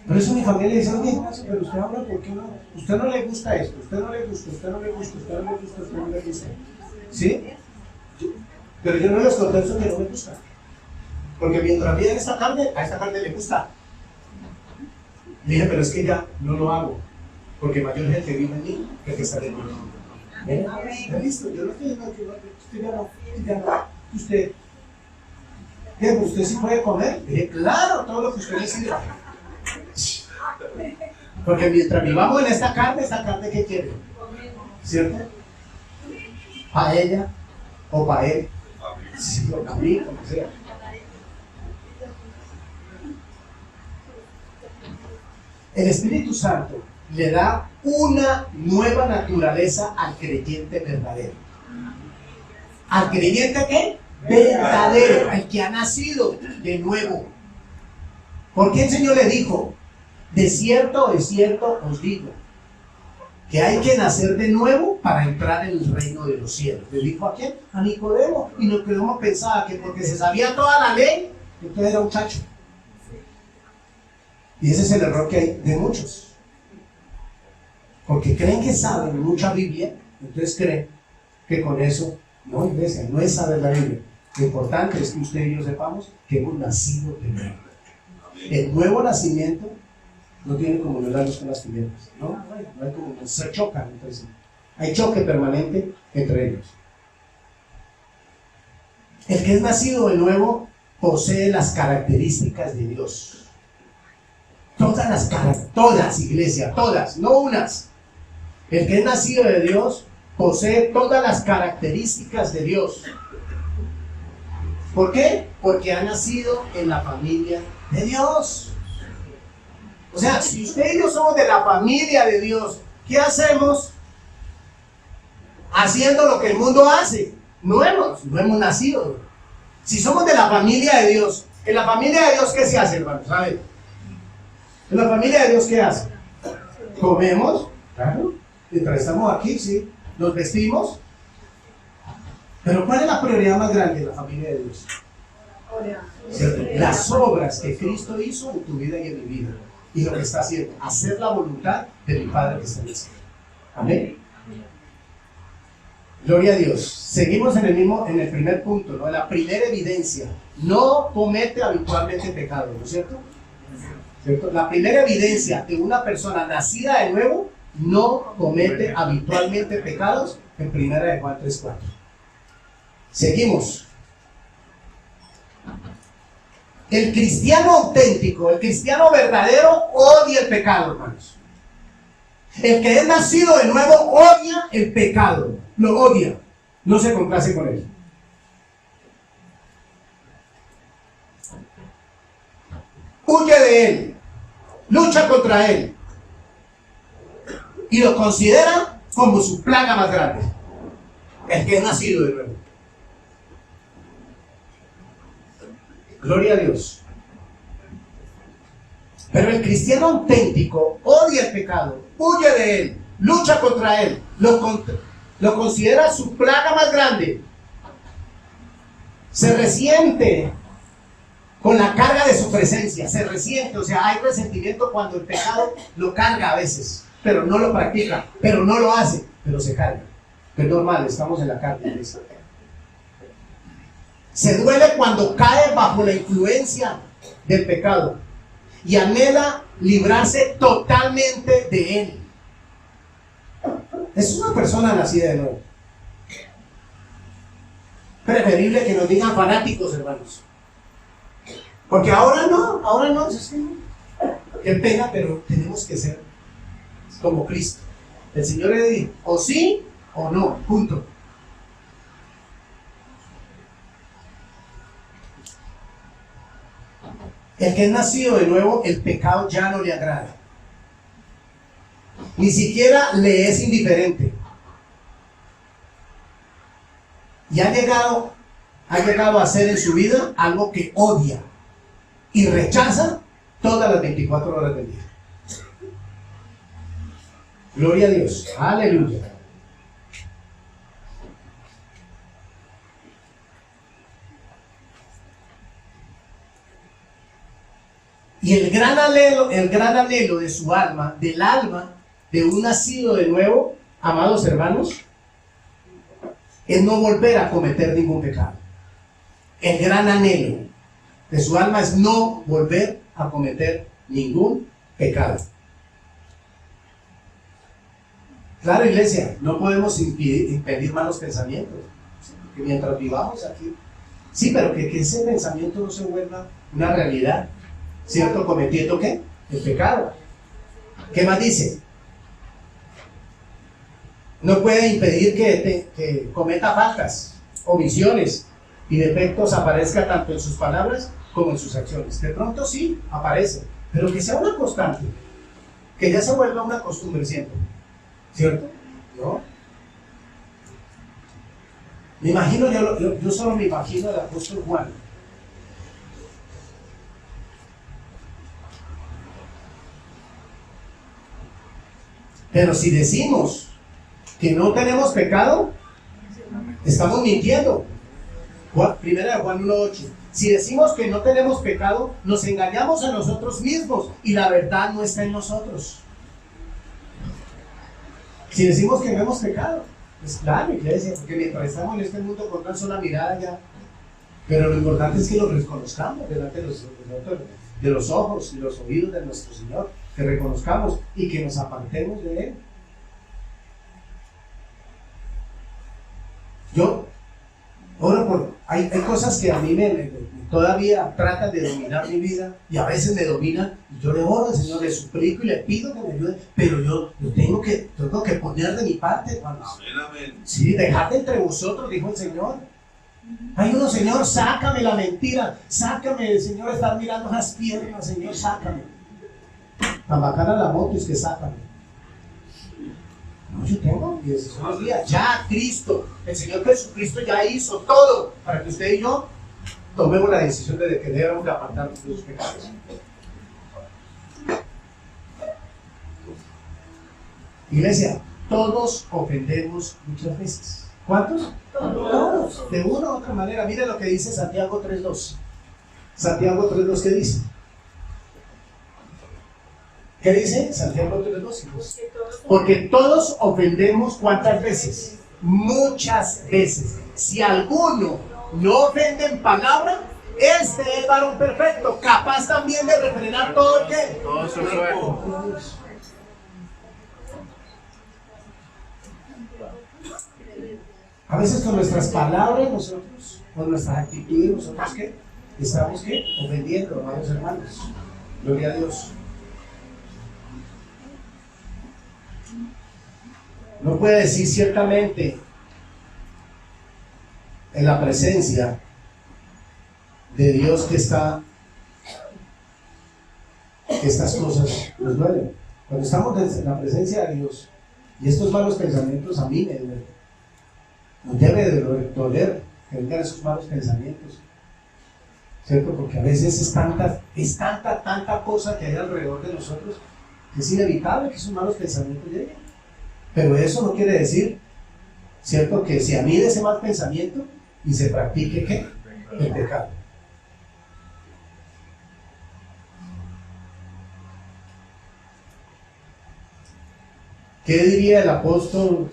Por eso mi familia dice, oye, pero usted habla, ¿por qué no? Usted no le gusta esto, usted no le gusta, usted no le gusta, usted no le gusta, usted no le gusta. ¿Sí? Pero yo no les contesto que no me gusta. Porque mientras viene esta carne, a esta carne le gusta. Le dije, pero es que ya no lo hago. Porque mayor es el que vive en mí que el que está en mí. ¿Ya listo? Yo no estoy diciendo que usted ya no. Usted, ¿qué? ¿Usted sí puede comer? Le dije, claro, todo lo que usted decida. Porque mientras vivamos en esta carne ¿qué quiere? ¿Cierto? ¿Para ella o para él? Sí, o para mí, como sea. El Espíritu Santo le da una nueva naturaleza al creyente verdadero. ¿Al creyente qué? Verdadero, al que ha nacido de nuevo. Porque el Señor le dijo, de cierto os digo, que hay que nacer de nuevo para entrar en el reino de los cielos. ¿Le dijo a quién? A Nicodemo. Y Nicodemo pensaba que porque se sabía toda la ley, entonces era un chacho. Y ese es el error que hay de muchos. Porque creen que saben mucha Biblia, entonces creen que con eso, no, iglesia, no es saber la Biblia. Lo importante es que usted y yo sepamos que hemos nacido de nuevo. El nuevo nacimiento no tiene comunidad con las tinieblas, ¿no? No hay comunidad, se chocan entre sí. Hay choque permanente entre ellos. El que es nacido de nuevo posee las características de Dios. Todas, iglesia, todas, no unas. El que es nacido de Dios posee todas las características de Dios. ¿Por qué? Porque ha nacido en la familia de Dios. O sea, si usted y yo somos de la familia de Dios, ¿qué hacemos? Haciendo lo que el mundo hace. No hemos nacido. Si somos de la familia de Dios, en la familia de Dios, ¿qué se hace, hermano? ¿Sabe? En la familia de Dios, ¿qué hace? Comemos, claro, mientras estamos aquí, sí. Nos vestimos. Pero ¿cuál es la prioridad más grande de la familia de Dios? ¿Cierto? Las obras que Cristo hizo en tu vida y en mi vida. Y lo que está haciendo, hacer la voluntad de mi Padre que está en el cielo. Amén. Gloria a Dios. Seguimos en el primer punto, ¿no? La primera evidencia. No comete habitualmente pecado, ¿no es cierto? ¿Cierto? La primera evidencia de una persona nacida de nuevo no comete habitualmente pecados en 1 de Juan 3:4. Seguimos. El cristiano auténtico, el cristiano verdadero odia el pecado, hermanos. El que es nacido de nuevo odia el pecado, lo odia, no se complace con él. Huye de él, lucha contra él y lo considera como su plaga más grande, el que es nacido de nuevo. Gloria a Dios. Pero el cristiano auténtico odia el pecado, huye de él, lucha contra él, lo considera su plaga más grande. Se resiente con la carga de su presencia, se resiente, o sea, hay resentimiento cuando el pecado lo carga a veces, pero no lo practica, pero no lo hace, pero se carga. Es normal, estamos en la carne. Se duele cuando cae bajo la influencia del pecado y anhela librarse totalmente de él. Es una persona nacida de nuevo. Preferible que nos digan fanáticos, hermanos. Porque ahora no, es que no. Qué pena, pero tenemos que ser como Cristo. El Señor le dijo, o sí o no, punto. El que es nacido de nuevo, el pecado ya no le agrada. Ni siquiera le es indiferente. Y ha llegado a hacer en su vida algo que odia y rechaza todas las 24 horas del día. Gloria a Dios. Aleluya. Y el gran anhelo de su alma, del alma de un nacido de nuevo, amados hermanos, es no volver a cometer ningún pecado. El gran anhelo de su alma es no volver a cometer ningún pecado. Claro, iglesia, no podemos impedir malos pensamientos, que mientras vivamos aquí, sí, pero que ese pensamiento no se vuelva una realidad, ¿cierto? Cometiendo ¿qué? El pecado. ¿Qué más dice? No puede impedir que cometa faltas, omisiones y defectos aparezca tanto en sus palabras como en sus acciones. De pronto sí aparece, pero que sea una constante, que ya se vuelva una costumbre siempre, ¿cierto? ¿No? Me imagino, yo solo me imagino al apóstol Juan. Pero si decimos que no tenemos pecado, estamos mintiendo. Primera de Juan 1:8. Si decimos que no tenemos pecado, nos engañamos a nosotros mismos y la verdad no está en nosotros. Si decimos que no hemos pecado, pues claro, iglesia, porque mientras estamos en este mundo con una sola mirada ya. Pero lo importante es que lo reconozcamos delante de los ojos y los oídos de nuestro Señor, que reconozcamos y que nos apartemos de Él. Yo oro por... Hay cosas que a mí todavía tratan de dominar mi vida y a veces me dominan y yo le oro al Señor, le suplico y le pido que me ayude, pero yo tengo que poner de mi parte, hermanos. Sí, dejad entre vosotros, dijo el Señor. Hay uno, Señor, sácame la mentira, sácame, Señor, estar mirando esas piernas, Señor, sácame. Tan bacana la moto es que sácame. No, yo tengo 16 días, ya Cristo, el Señor Jesucristo ya hizo todo para que usted y yo tomemos la decisión de que debemos de apartarnos de los pecados. Iglesia, todos ofendemos muchas veces. ¿Cuántos? Todos. De una u otra manera. Mire lo que dice Santiago 3:2. Santiago 3:2, ¿qué dice? ¿Qué dice Santiago 3:2, hijos? Porque todos ofendemos, ¿cuántas veces? Muchas veces. Si alguno no ofende en palabra, este es varón perfecto, capaz también de refrenar todo el que. Todo su cuerpo. A veces con nuestras palabras nosotros, con nuestras actitudes nosotros ¿qué? Estamos ¿qué? Ofendiendo, amados hermanos. Gloria a Dios. No puede decir ciertamente en la presencia de Dios que estas cosas nos duelen. Cuando estamos en la presencia de Dios y estos malos pensamientos a mí nos debe de doler que vengan esos malos pensamientos, ¿cierto? Porque a veces es tanta cosa que hay alrededor de nosotros que es inevitable que esos malos pensamientos lleguen. Pero eso no quiere decir, ¿cierto?, que se anide ese mal pensamiento y se practique ¿qué? El pecado. ¿Qué diría el apóstol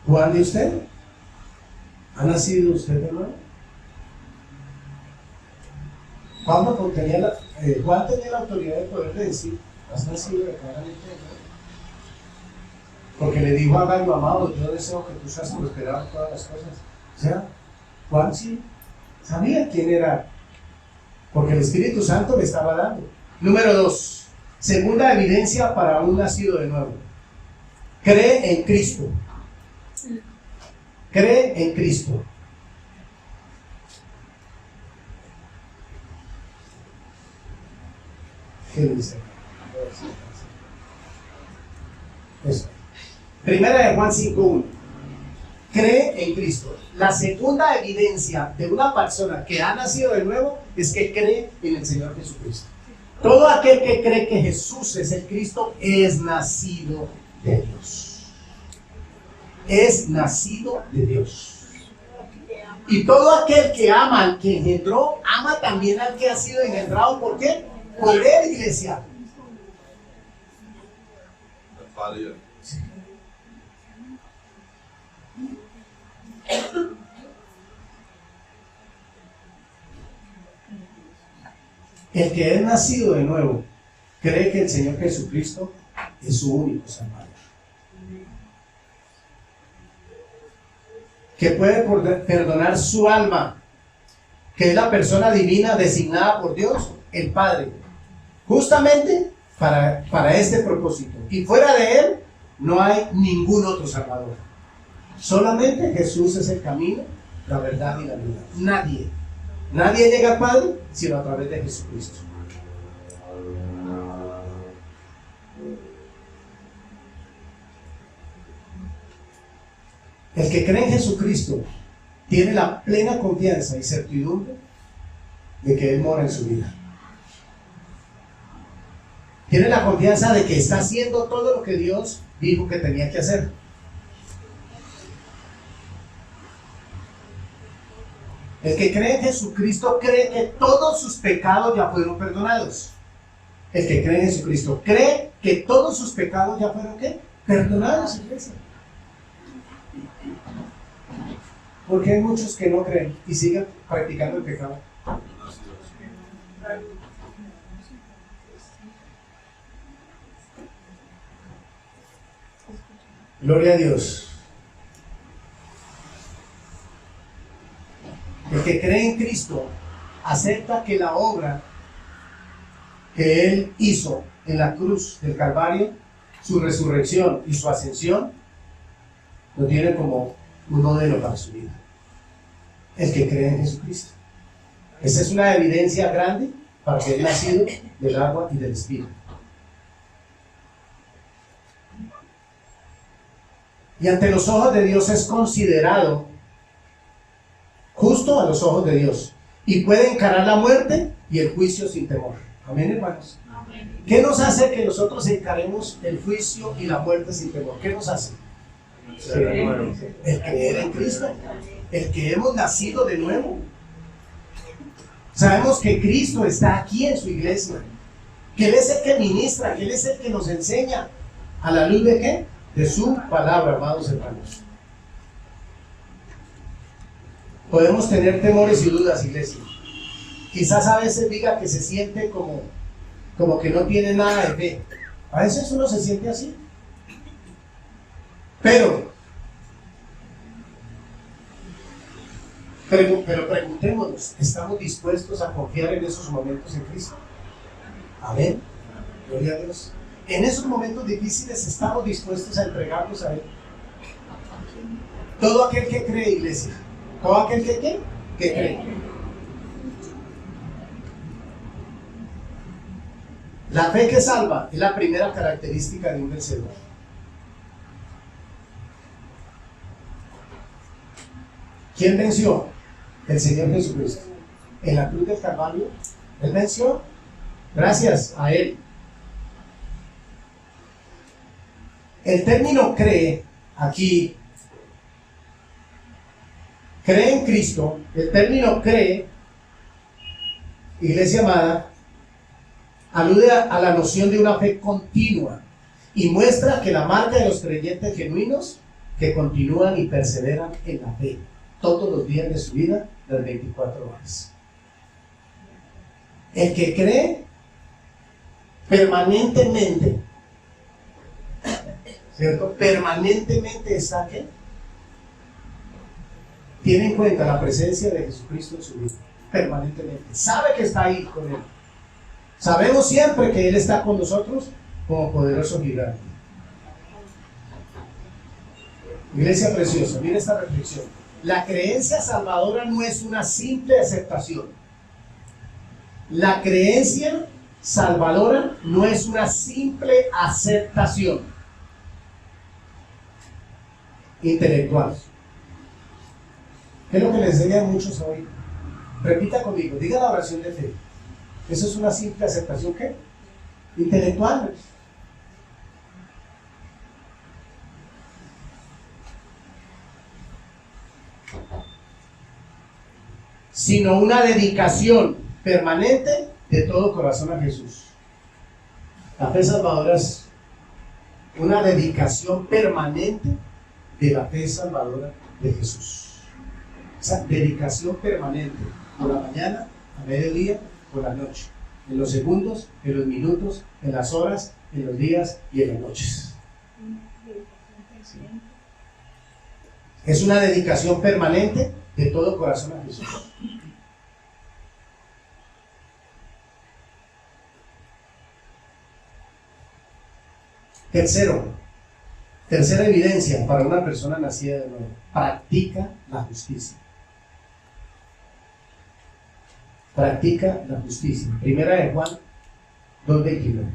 Juan de usted? ¿Ha nacido usted de nuevo? Juan tenía la autoridad de poder decir, ¿has nacido verdaderamente de nuevo? Porque le dijo a Gallo, amado, yo deseo que tú seas prosperado en todas las cosas. O sea, Juan sí sabía quién era, porque el Espíritu Santo le estaba dando. Número 2, segunda evidencia para un nacido de nuevo. Cree en Cristo. Cree en Cristo. ¿Qué dice? Eso. Primera de Juan 5:1. Cree en Cristo. La segunda evidencia de una persona que ha nacido de nuevo es que cree en el Señor Jesucristo. Todo aquel que cree que Jesús es el Cristo es nacido de Dios. Es nacido de Dios. Y todo aquel que ama al que engendró, ama también al que ha sido engendrado. ¿Por qué? Por él, iglesia. El que es nacido de nuevo cree que el Señor Jesucristo es su único Salvador, que puede perdonar su alma, que es la persona divina designada por Dios, el Padre, justamente para este propósito. Y fuera de Él no hay ningún otro Salvador. Solamente Jesús es el camino, la verdad y la vida. Nadie llega al Padre sino a través de Jesucristo. El que cree en Jesucristo tiene la plena confianza y certidumbre de que Él mora en su vida. Tiene la confianza de que está haciendo todo lo que Dios dijo que tenía que hacer. El que cree en Jesucristo cree que todos sus pecados ya fueron perdonados. El que cree en Jesucristo cree que todos sus pecados ya fueron ¿qué? Perdonados, iglesia. Porque hay muchos que no creen y siguen practicando el pecado. Gloria a Dios. El que cree en Cristo acepta que la obra que Él hizo en la cruz del Calvario, su resurrección y su ascensión, lo tiene como un modelo para su vida. El que cree en Jesucristo. Esa es una evidencia grande para que Él ha nacido del agua y del Espíritu. Y ante los ojos de Dios es considerado justo a los ojos de Dios y puede encarar la muerte y el juicio sin temor. Amén, hermanos. Amén. ¿Qué nos hace que nosotros encaremos el juicio y la muerte sin temor? ¿Qué nos hace? El creer en Cristo, el que hemos nacido de nuevo. Sabemos que Cristo está aquí en su iglesia, que Él es el que ministra, que Él es el que nos enseña a la luz de ¿qué? De su palabra, amados hermanos. Podemos tener temores y dudas, iglesia. Quizás a veces diga que se siente como que no tiene nada de fe. A veces uno se siente así. Pero preguntémonos, ¿estamos dispuestos a confiar en esos momentos en Cristo? Amén. Gloria a Dios. En esos momentos difíciles estamos dispuestos a entregarnos a Él. Todo aquel que cree, iglesia. Todo aquel que ¿qué? Que cree. La fe que salva es la primera característica de un vencedor. ¿Quién venció? El Señor Jesucristo. En la cruz del Calvario, Él venció gracias a Él. El término cree, aquí, cree en Cristo, el término cree, iglesia amada, alude a la noción de una fe continua y muestra que la marca de los creyentes genuinos que continúan y perseveran en la fe todos los días de su vida, las 24 horas. El que cree permanentemente, ¿cierto? Permanentemente está ¿qué? Tiene en cuenta la presencia de Jesucristo en su vida, permanentemente. Sabe que está ahí con Él. Sabemos siempre que Él está con nosotros como poderoso gigante. Iglesia preciosa, mira esta reflexión. La creencia salvadora no es una simple aceptación. La creencia salvadora no es una simple aceptación intelectual. ¿Qué es lo que le enseñan muchos hoy? Repita conmigo, diga la oración de fe. ¿Eso es una simple aceptación qué? Intelectual. Sino una dedicación permanente de todo corazón a Jesús. La fe salvadora es una dedicación permanente de la fe salvadora de Jesús. Esa dedicación permanente por la mañana, a mediodía, por la noche, en los segundos, en los minutos, en las horas, en los días y en las noches. Es una dedicación permanente de todo corazón a Jesús. Tercera evidencia para una persona nacida de nuevo: practica la justicia. Practica la justicia. Primera de Juan 2:29.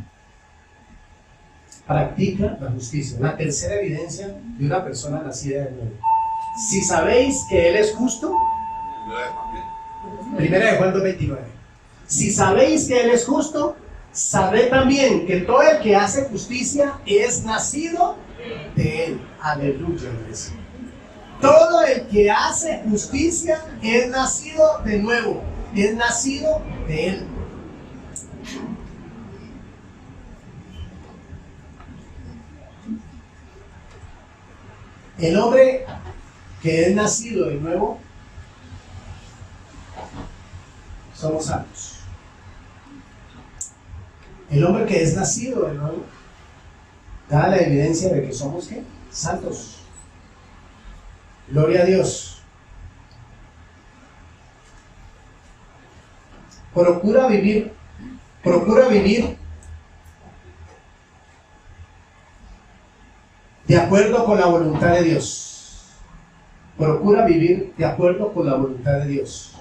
Practica la justicia. La tercera evidencia de una persona nacida de nuevo. Si sabéis que Él es justo, Primera de Juan 2:29. Si sabéis que Él es justo, sabed también que todo el que hace justicia es nacido de Él. Aleluya, iglesia. Todo el que hace justicia es nacido de nuevo, es nacido de Él. El hombre que es nacido de nuevo, somos santos. El hombre que es nacido de nuevo da la evidencia de que somos ¿qué? Santos. Gloria a Dios. Procura vivir de acuerdo con la voluntad de Dios. Procura vivir de acuerdo con la voluntad de Dios.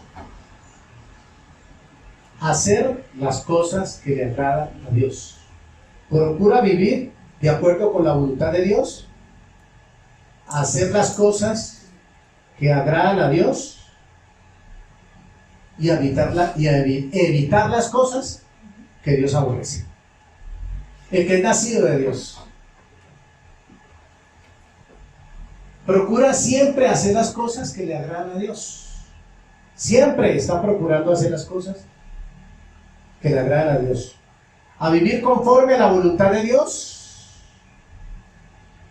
Hacer las cosas que le agradan a Dios. Procura vivir de acuerdo con la voluntad de Dios. Hacer las cosas que agradan a Dios y evitar las cosas que Dios aborrece. El que es nacido de Dios procura siempre hacer las cosas que le agradan a Dios. Siempre está procurando hacer las cosas que le agradan a Dios. A vivir conforme a la voluntad de Dios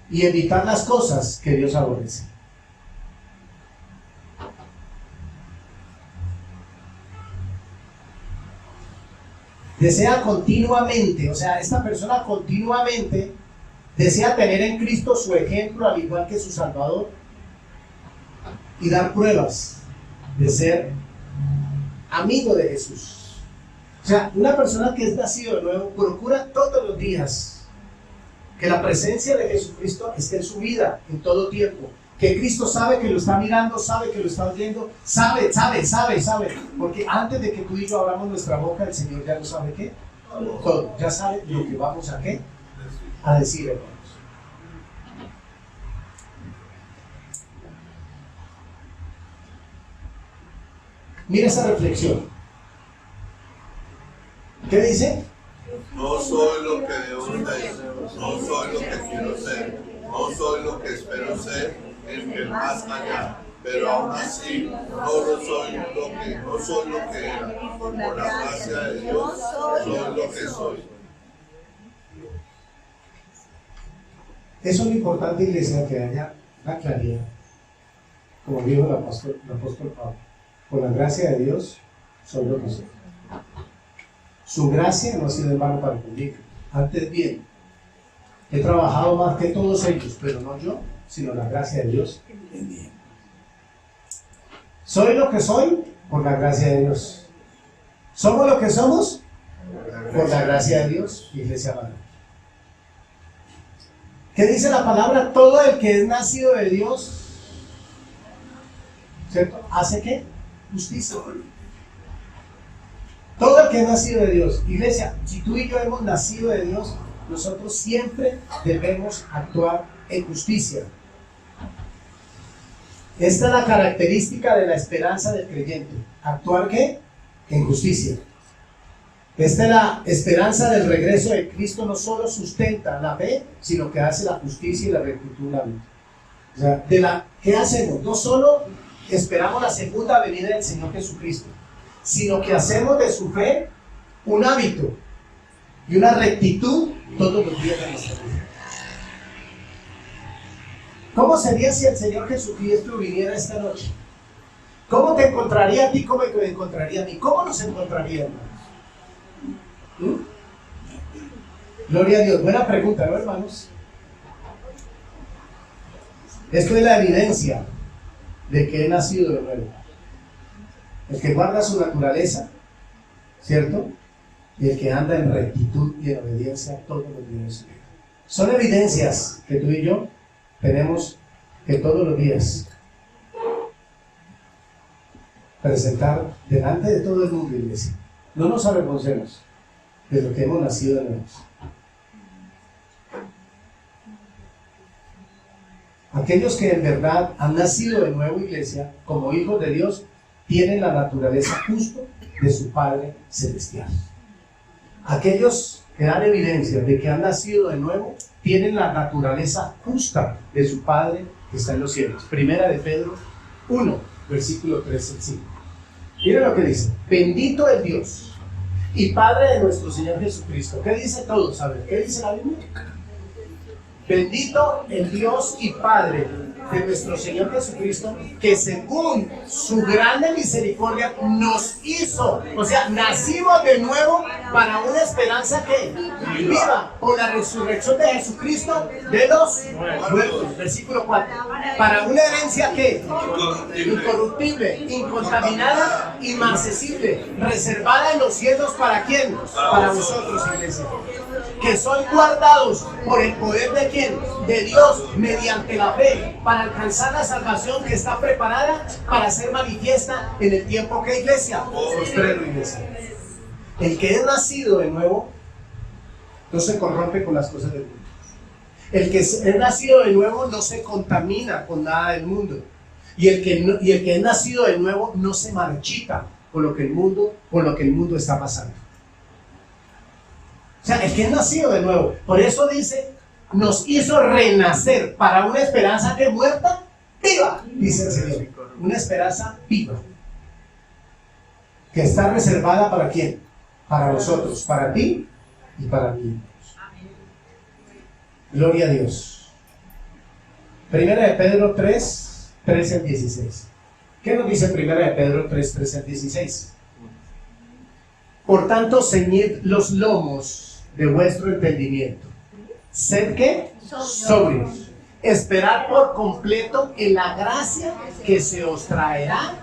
y evitar las cosas que Dios aborrece. Desea continuamente, o sea, esta persona continuamente desea tener en Cristo su ejemplo al igual que su Salvador y dar pruebas de ser amigo de Jesús. O sea, una persona que es nacido de nuevo procura todos los días que la presencia de Jesucristo esté en su vida, en todo tiempo. Que Cristo sabe que lo está mirando, sabe que lo está oyendo, sabe. Porque antes de que tú y yo abramos nuestra boca, el Señor ya lo sabe ¿qué? Todo. Ya sabe lo que vamos a ¿qué? A decir, hermanos. Mira esa reflexión. ¿Qué dice? No soy lo que debo ser, no soy lo que quiero ser, no soy lo que espero ser en el más allá, pero aún así no soy lo que era. Por la gracia de Dios soy lo que soy. Eso es lo importante, iglesia, que haya la claridad, como dijo el apóstol Pablo. Por la gracia de Dios soy lo que soy. Su gracia no ha sido en vano para conmigo. Antes bien, he trabajado más que todos ellos, pero no yo, sino la gracia de Dios en mí. Soy lo que soy por la gracia de Dios. Somos lo que somos por la gracia de Dios, iglesia amada. ¿Qué dice la palabra? Todo el que es nacido de Dios, ¿cierto? ¿Hace qué? Justicia. Todo el que es nacido de Dios. Iglesia, si tú y yo hemos nacido de Dios, nosotros siempre debemos actuar en justicia. Esta es la característica de la esperanza del creyente. ¿Actuar qué? En justicia. Esta es la esperanza del regreso de Cristo. No solo sustenta la fe, sino que hace la justicia y la rectitud en la vida. O sea, ¿qué hacemos? No solo esperamos la segunda venida del Señor Jesucristo, sino que hacemos de su fe un hábito y una rectitud todos los días de nuestra vida. ¿Cómo sería si el Señor Jesucristo viniera esta noche? ¿Cómo te encontraría a ti? ¿Cómo me encontraría a mí? ¿Cómo nos encontraría, hermanos? Gloria a Dios. Buena pregunta, ¿no, hermanos? Esto es la evidencia de que he nacido de nuevo. El que guarda su naturaleza, ¿cierto? Y el que anda en rectitud y en obediencia todos los días de su vida. Son evidencias que tú y yo tenemos que todos los días presentar delante de todo el mundo, iglesia. No nos avergoncemos de lo que hemos nacido de nuevo. Aquellos que en verdad han nacido de nuevo, iglesia, como hijos de Dios, tienen la naturaleza justa de su Padre Celestial. Aquellos que dan evidencia de que han nacido de nuevo, tienen la naturaleza justa de su Padre que está en los cielos. Primera de Pedro 1, versículo 3 al 5. Miren lo que dice: bendito el Dios y Padre de nuestro Señor Jesucristo. ¿Qué dice todo? ¿Saben qué dice la Biblia? Bendito el Dios y Padre de nuestro Señor Jesucristo, que según su grande misericordia nos hizo, o sea, nacimos de nuevo para una esperanza que viva por la resurrección de Jesucristo de los muertos. Versículo 4. Para una herencia que incorruptible, incontaminada, inmarcesible, reservada en los cielos. ¿Para quién? Para vosotros, iglesia, que sois guardados por el poder de quién? De Dios, mediante la fe, para alcanzar la salvación que está preparada para ser manifiesta en el tiempo que, iglesia, postrero, iglesia. El que es nacido de nuevo no se corrompe con las cosas del mundo. El que es nacido de nuevo no se contamina con nada del mundo. Y el que es nacido de nuevo no se marchita con lo que el mundo está pasando. O sea, el que es nacido de nuevo, por eso dice, nos hizo renacer para una esperanza que muerta, viva, dice el Señor. Una esperanza viva. que está reservada ¿para quién? Para nosotros, para ti y para mí. Gloria a Dios. Primera de Pedro 3, 13 al 16. ¿Qué nos dice Primera de Pedro 3, 13 al 16? Por tanto, ceñid los lomos de vuestro entendimiento. ¿Sed qué? Sobrios. Esperad por completo en la gracia que se os traerá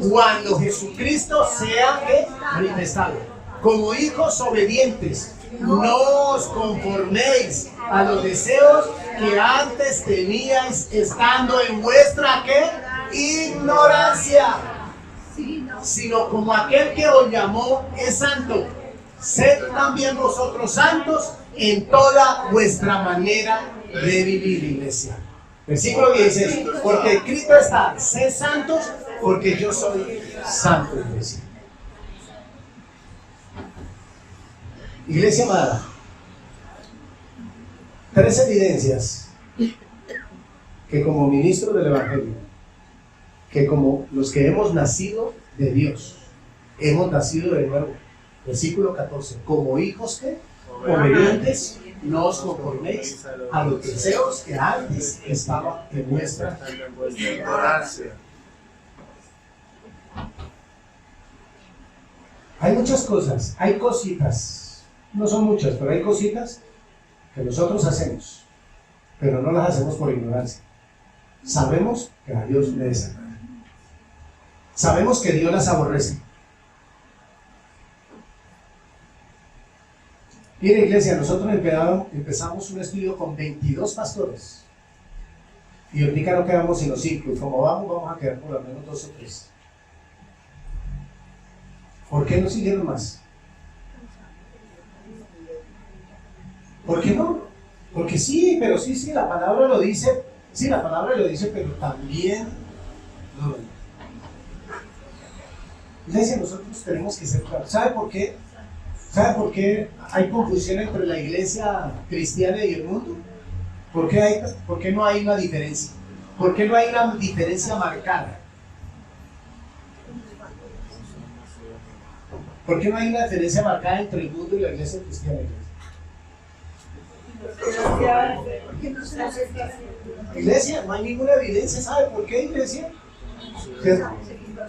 cuando Jesucristo sea ¿qué? Manifestado. Como hijos obedientes, no os conforméis a los deseos que antes teníais estando en vuestra ¿qué? Ignorancia, sino como aquel que os llamó es santo. Sed también vosotros santos en toda vuestra manera de vivir, iglesia. Versículo 16. Porque escrito está: sed santos, porque yo soy santo, iglesia. Iglesia amada, 3 evidencias que como ministro del Evangelio, que como los que hemos nacido de Dios, hemos nacido de nuevo. Versículo 14. Como hijos que obedientes, no os conforméis a los deseos que antes estaban en vuestra ignorancia. Hay muchas cosas, hay cositas, no son muchas, pero hay cositas que nosotros hacemos, pero no las hacemos por ignorancia. Sabemos que a Dios le desagrada. Sabemos que Dios las aborrece. Mire, iglesia, nosotros empezamos un estudio con 22 pastores. Y ahorita no quedamos sino 5. Y como vamos a quedar por lo menos 2 o 3. ¿Por qué no siguieron más? ¿Por qué no? Porque sí, pero sí, la palabra lo dice. Sí, la palabra lo dice, pero también no. Iglesia, nosotros tenemos que ser claros. ¿Sabe por qué? ¿Sabe por qué hay confusión entre la iglesia cristiana y el mundo? ¿Por qué no hay una diferencia? ¿Por qué no hay una diferencia marcada? ¿Por qué no hay una diferencia marcada entre el mundo y la iglesia cristiana? Iglesia, no hay ninguna evidencia. ¿Sabe por qué, iglesia?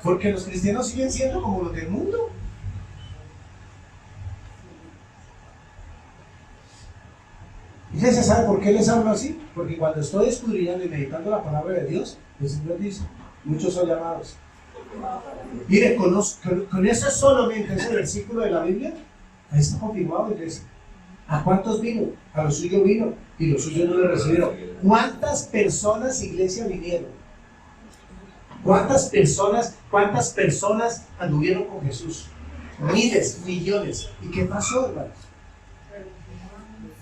Porque los cristianos siguen siendo como los del mundo. Iglesia, ¿sabe por qué les hablo así? Porque cuando estoy escudriñando y meditando la palabra de Dios, el Señor dice: muchos son llamados. Mire, con eso solamente ese versículo de la Biblia, ahí está confirmado, iglesia. ¿A cuántos vino? A los suyos vino y los suyos no le recibieron. ¿Cuántas personas, iglesia, vinieron? ¿Cuántas personas anduvieron con Jesús? Miles, millones. ¿Y qué pasó, hermanos?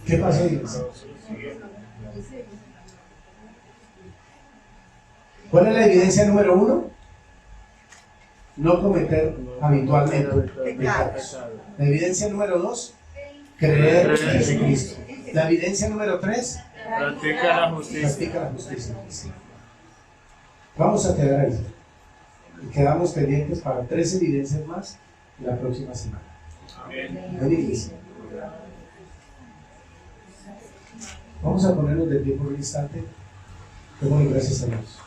¿Qué pasó, iglesia? ¿Cuál es la evidencia número 1? No cometer habitualmente pecados. La evidencia número 2, creer en Jesucristo. La evidencia número 3, practica la justicia. Vamos a quedar ahí. Y quedamos pendientes para 3 evidencias más la próxima semana. Amén, iglesia. Vamos a ponernos de pie por un instante. Démosle gracias a Dios.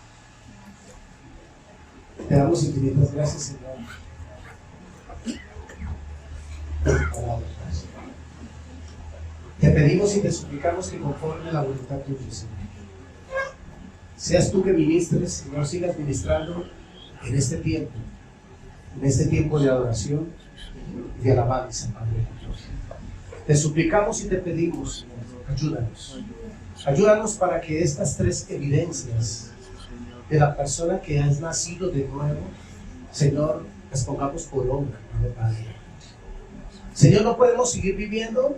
Te damos infinitas gracias, Señor. Te pedimos y te suplicamos que conforme a la voluntad tuya, Señor, seas tú que ministres, Señor, sigas ministrando en este tiempo de adoración y de alabanza, Padre de Dios. Te suplicamos y te pedimos, Señor, ayúdanos para que estas 3 evidencias de la persona que has nacido de nuevo, Señor, las pongamos por obra, Padre. Señor, no podemos seguir viviendo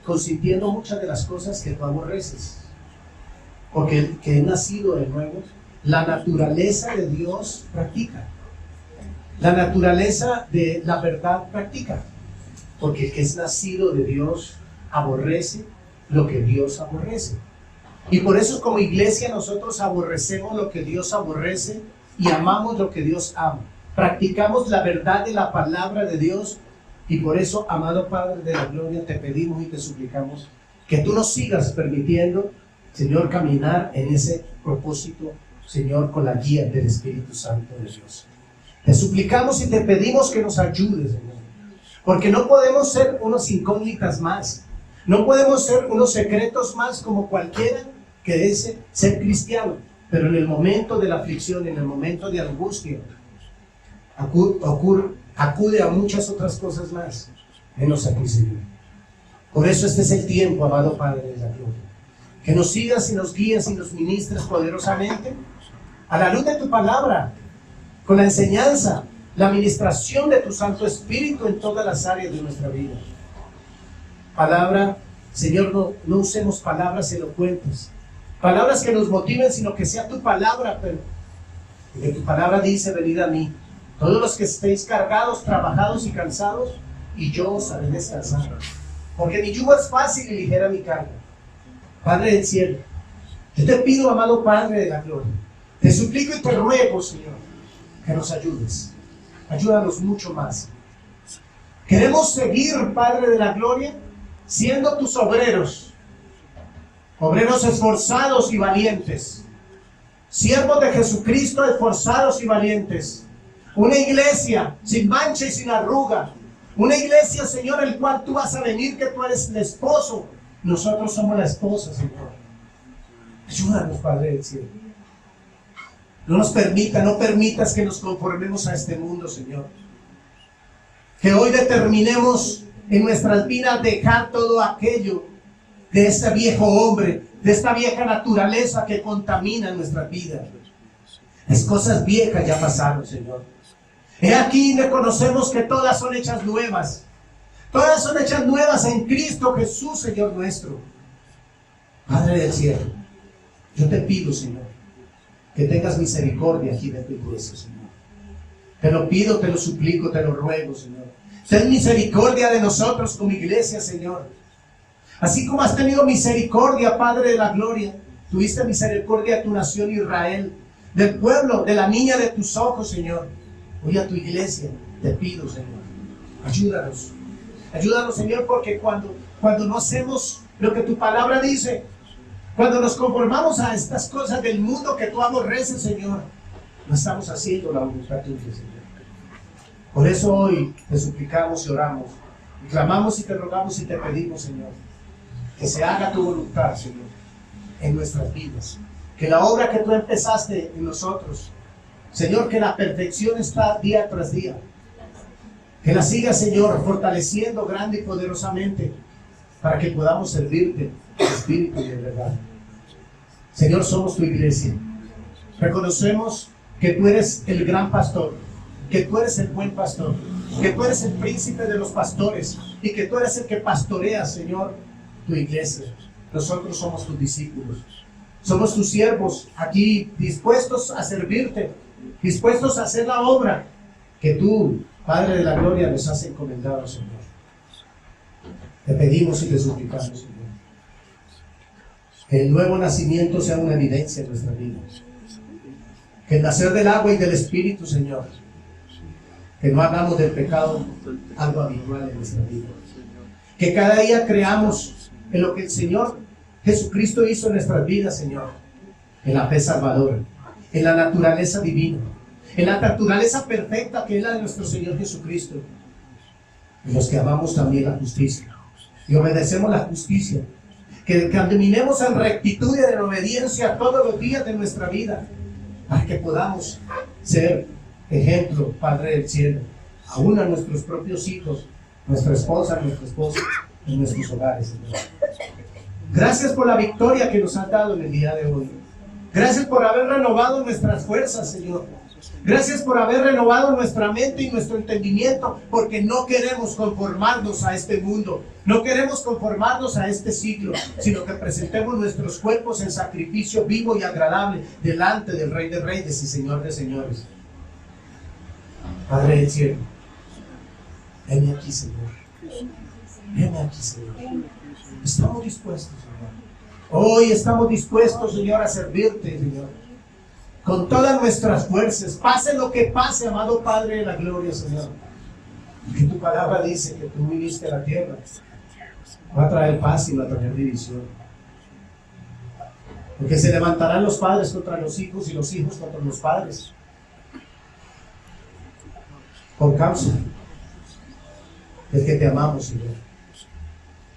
consintiendo muchas de las cosas que tú aborreces, porque el que es nacido de nuevo, la naturaleza de Dios practica, la naturaleza de la verdad practica, porque el que es nacido de Dios aborrece lo que Dios aborrece. Y por eso como iglesia nosotros aborrecemos lo que Dios aborrece y amamos lo que Dios ama. practicamos la verdad de la palabra de Dios. Y por eso, amado Padre de la gloria, te pedimos y te suplicamos que tú nos sigas permitiendo, Señor, caminar en ese propósito, Señor, con la guía del Espíritu Santo de Dios. Te suplicamos y te pedimos que nos ayudes, Señor, porque no podemos ser unos incógnitas más, no podemos ser unos secretos más como cualquiera que dice ser cristiano, pero en el momento de la aflicción, en el momento de angustia, acude a muchas otras cosas más menos aquí, Señor. Por eso este es el tiempo, amado Padre de la gloria, que nos sigas y nos guíes y nos ministres poderosamente a la luz de tu palabra, con la enseñanza, la administración de tu Santo Espíritu en todas las áreas de nuestra vida. Palabra, Señor, no usemos palabras elocuentes, palabras que nos motiven, sino que sea tu palabra, pero que tu palabra dice: venid a mí, todos los que estéis cargados, trabajados y cansados, y yo os haré descansar. Porque mi yugo es fácil y ligera mi carga. Padre del cielo, yo te pido, amado Padre de la gloria, te suplico y te ruego, Señor, que nos ayudes. Ayúdanos mucho más. Queremos seguir, Padre de la gloria, siendo tus obreros, obreros esforzados y valientes, siervos de Jesucristo esforzados y valientes. Una iglesia sin mancha y sin arruga. Una iglesia, Señor, el cual tú vas a venir, que tú eres el esposo. Nosotros somos la esposa, Señor. Ayúdanos, Padre del cielo. No permitas que nos conformemos a este mundo, Señor. Que hoy determinemos en nuestras vidas dejar todo aquello de ese viejo hombre, de esta vieja naturaleza que contamina nuestras vidas. Las cosas viejas ya pasaron, Señor. He aquí reconocemos que todas son hechas nuevas. Todas son hechas nuevas en Cristo Jesús, Señor nuestro. Padre del cielo, yo te pido, Señor, que tengas misericordia aquí de tu iglesia, Señor. Te lo pido, te lo suplico, te lo ruego, Señor. Ten misericordia de nosotros como iglesia, Señor. Así como has tenido misericordia, Padre de la gloria, tuviste misericordia de tu nación Israel, del pueblo, de la niña de tus ojos, Señor. Hoy a tu iglesia te pido, Señor, ayúdanos. Ayúdanos, Señor, porque cuando no hacemos lo que tu palabra dice, cuando nos conformamos a estas cosas del mundo que tú aborreces, Señor, no estamos haciendo la voluntad tuya, Señor. Por eso hoy te suplicamos y oramos, y clamamos y te rogamos y te pedimos, Señor, que se haga tu voluntad, Señor, en nuestras vidas. Que la obra que tú empezaste en nosotros, Señor, que la perfección está día tras día. Que la sigas, Señor, fortaleciendo grande y poderosamente para que podamos servirte en espíritu y en verdad. Señor, somos tu iglesia. Reconocemos que tú eres el gran pastor, que tú eres el buen pastor, que tú eres el príncipe de los pastores y que tú eres el que pastorea, Señor, tu iglesia. Nosotros somos tus discípulos. Somos tus siervos aquí dispuestos a servirte, dispuestos a hacer la obra que tú, Padre de la gloria, nos has encomendado, Señor. Te pedimos y te suplicamos, Señor, que el nuevo nacimiento sea una evidencia en nuestra vida. Que el nacer del agua y del Espíritu, Señor, que no hagamos del pecado algo habitual en nuestra vida. Que cada día creamos en lo que el Señor Jesucristo hizo en nuestras vidas, Señor, en la fe salvadora, en la naturaleza divina, en la naturaleza perfecta que es la de nuestro Señor Jesucristo, en los que amamos también la justicia y obedecemos la justicia, que caminemos en rectitud y en obediencia todos los días de nuestra vida, para que podamos ser ejemplo, Padre del cielo, aún a nuestros propios hijos, nuestra esposa, nuestro esposo, en nuestros hogares, Señor. Gracias por la victoria que nos has dado en el día de hoy. Gracias por haber renovado nuestras fuerzas, Señor. Gracias por haber renovado nuestra mente y nuestro entendimiento, porque no queremos conformarnos a este mundo, no queremos conformarnos a este siglo, sino que presentemos nuestros cuerpos en sacrificio vivo y agradable delante del Rey de Reyes y Señor de Señores. Padre del cielo, ven aquí, Señor. Ven aquí, Señor. Estamos dispuestos, Señor. Hoy estamos dispuestos, Señor, a servirte, Señor. con todas nuestras fuerzas, pase lo que pase, amado Padre de la gloria, Señor. Que tu palabra dice que tú viniste a la tierra, va a traer paz y va a traer división. Porque se levantarán los padres contra los hijos y los hijos contra los padres. Por causa del que te amamos, Señor.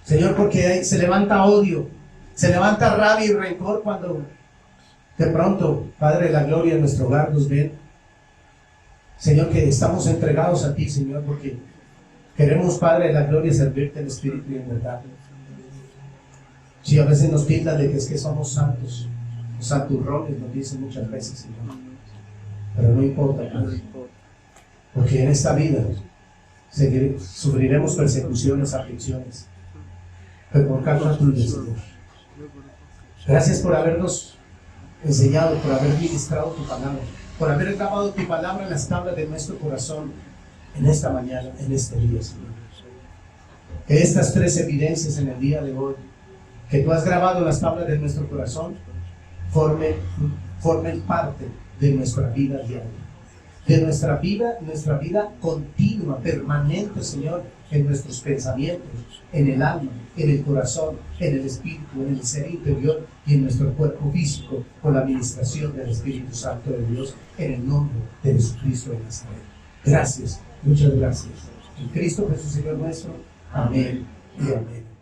Señor, porque se levanta odio, se levanta rabia y rencor cuando de pronto, Padre de la gloria, en nuestro hogar nos ven. Señor, que estamos entregados a ti, Señor, porque queremos, Padre de la gloria, servirte en espíritu y en verdad. Si a veces nos tildan de que es que somos santos, santurrones, nos dicen muchas veces, Señor. Pero no importa, Padre, porque en esta vida sufriremos persecuciones, aflicciones, pero por causa tuya, Señor. Gracias por habernos enseñado, por haber ministrado tu palabra, por haber grabado tu palabra en las tablas de nuestro corazón en esta mañana, en este día, Señor. Que estas tres evidencias en el día de hoy, que tú has grabado en las tablas de nuestro corazón, formen parte de nuestra vida diaria, de nuestra vida continua, permanente, Señor, en nuestros pensamientos, en el alma, en el corazón, en el espíritu, en el ser interior y en nuestro cuerpo físico, con la administración del Espíritu Santo de Dios, en el nombre de Jesucristo de Nazaret. Gracias, muchas gracias. En Cristo Jesús, Señor nuestro. Amén y amén.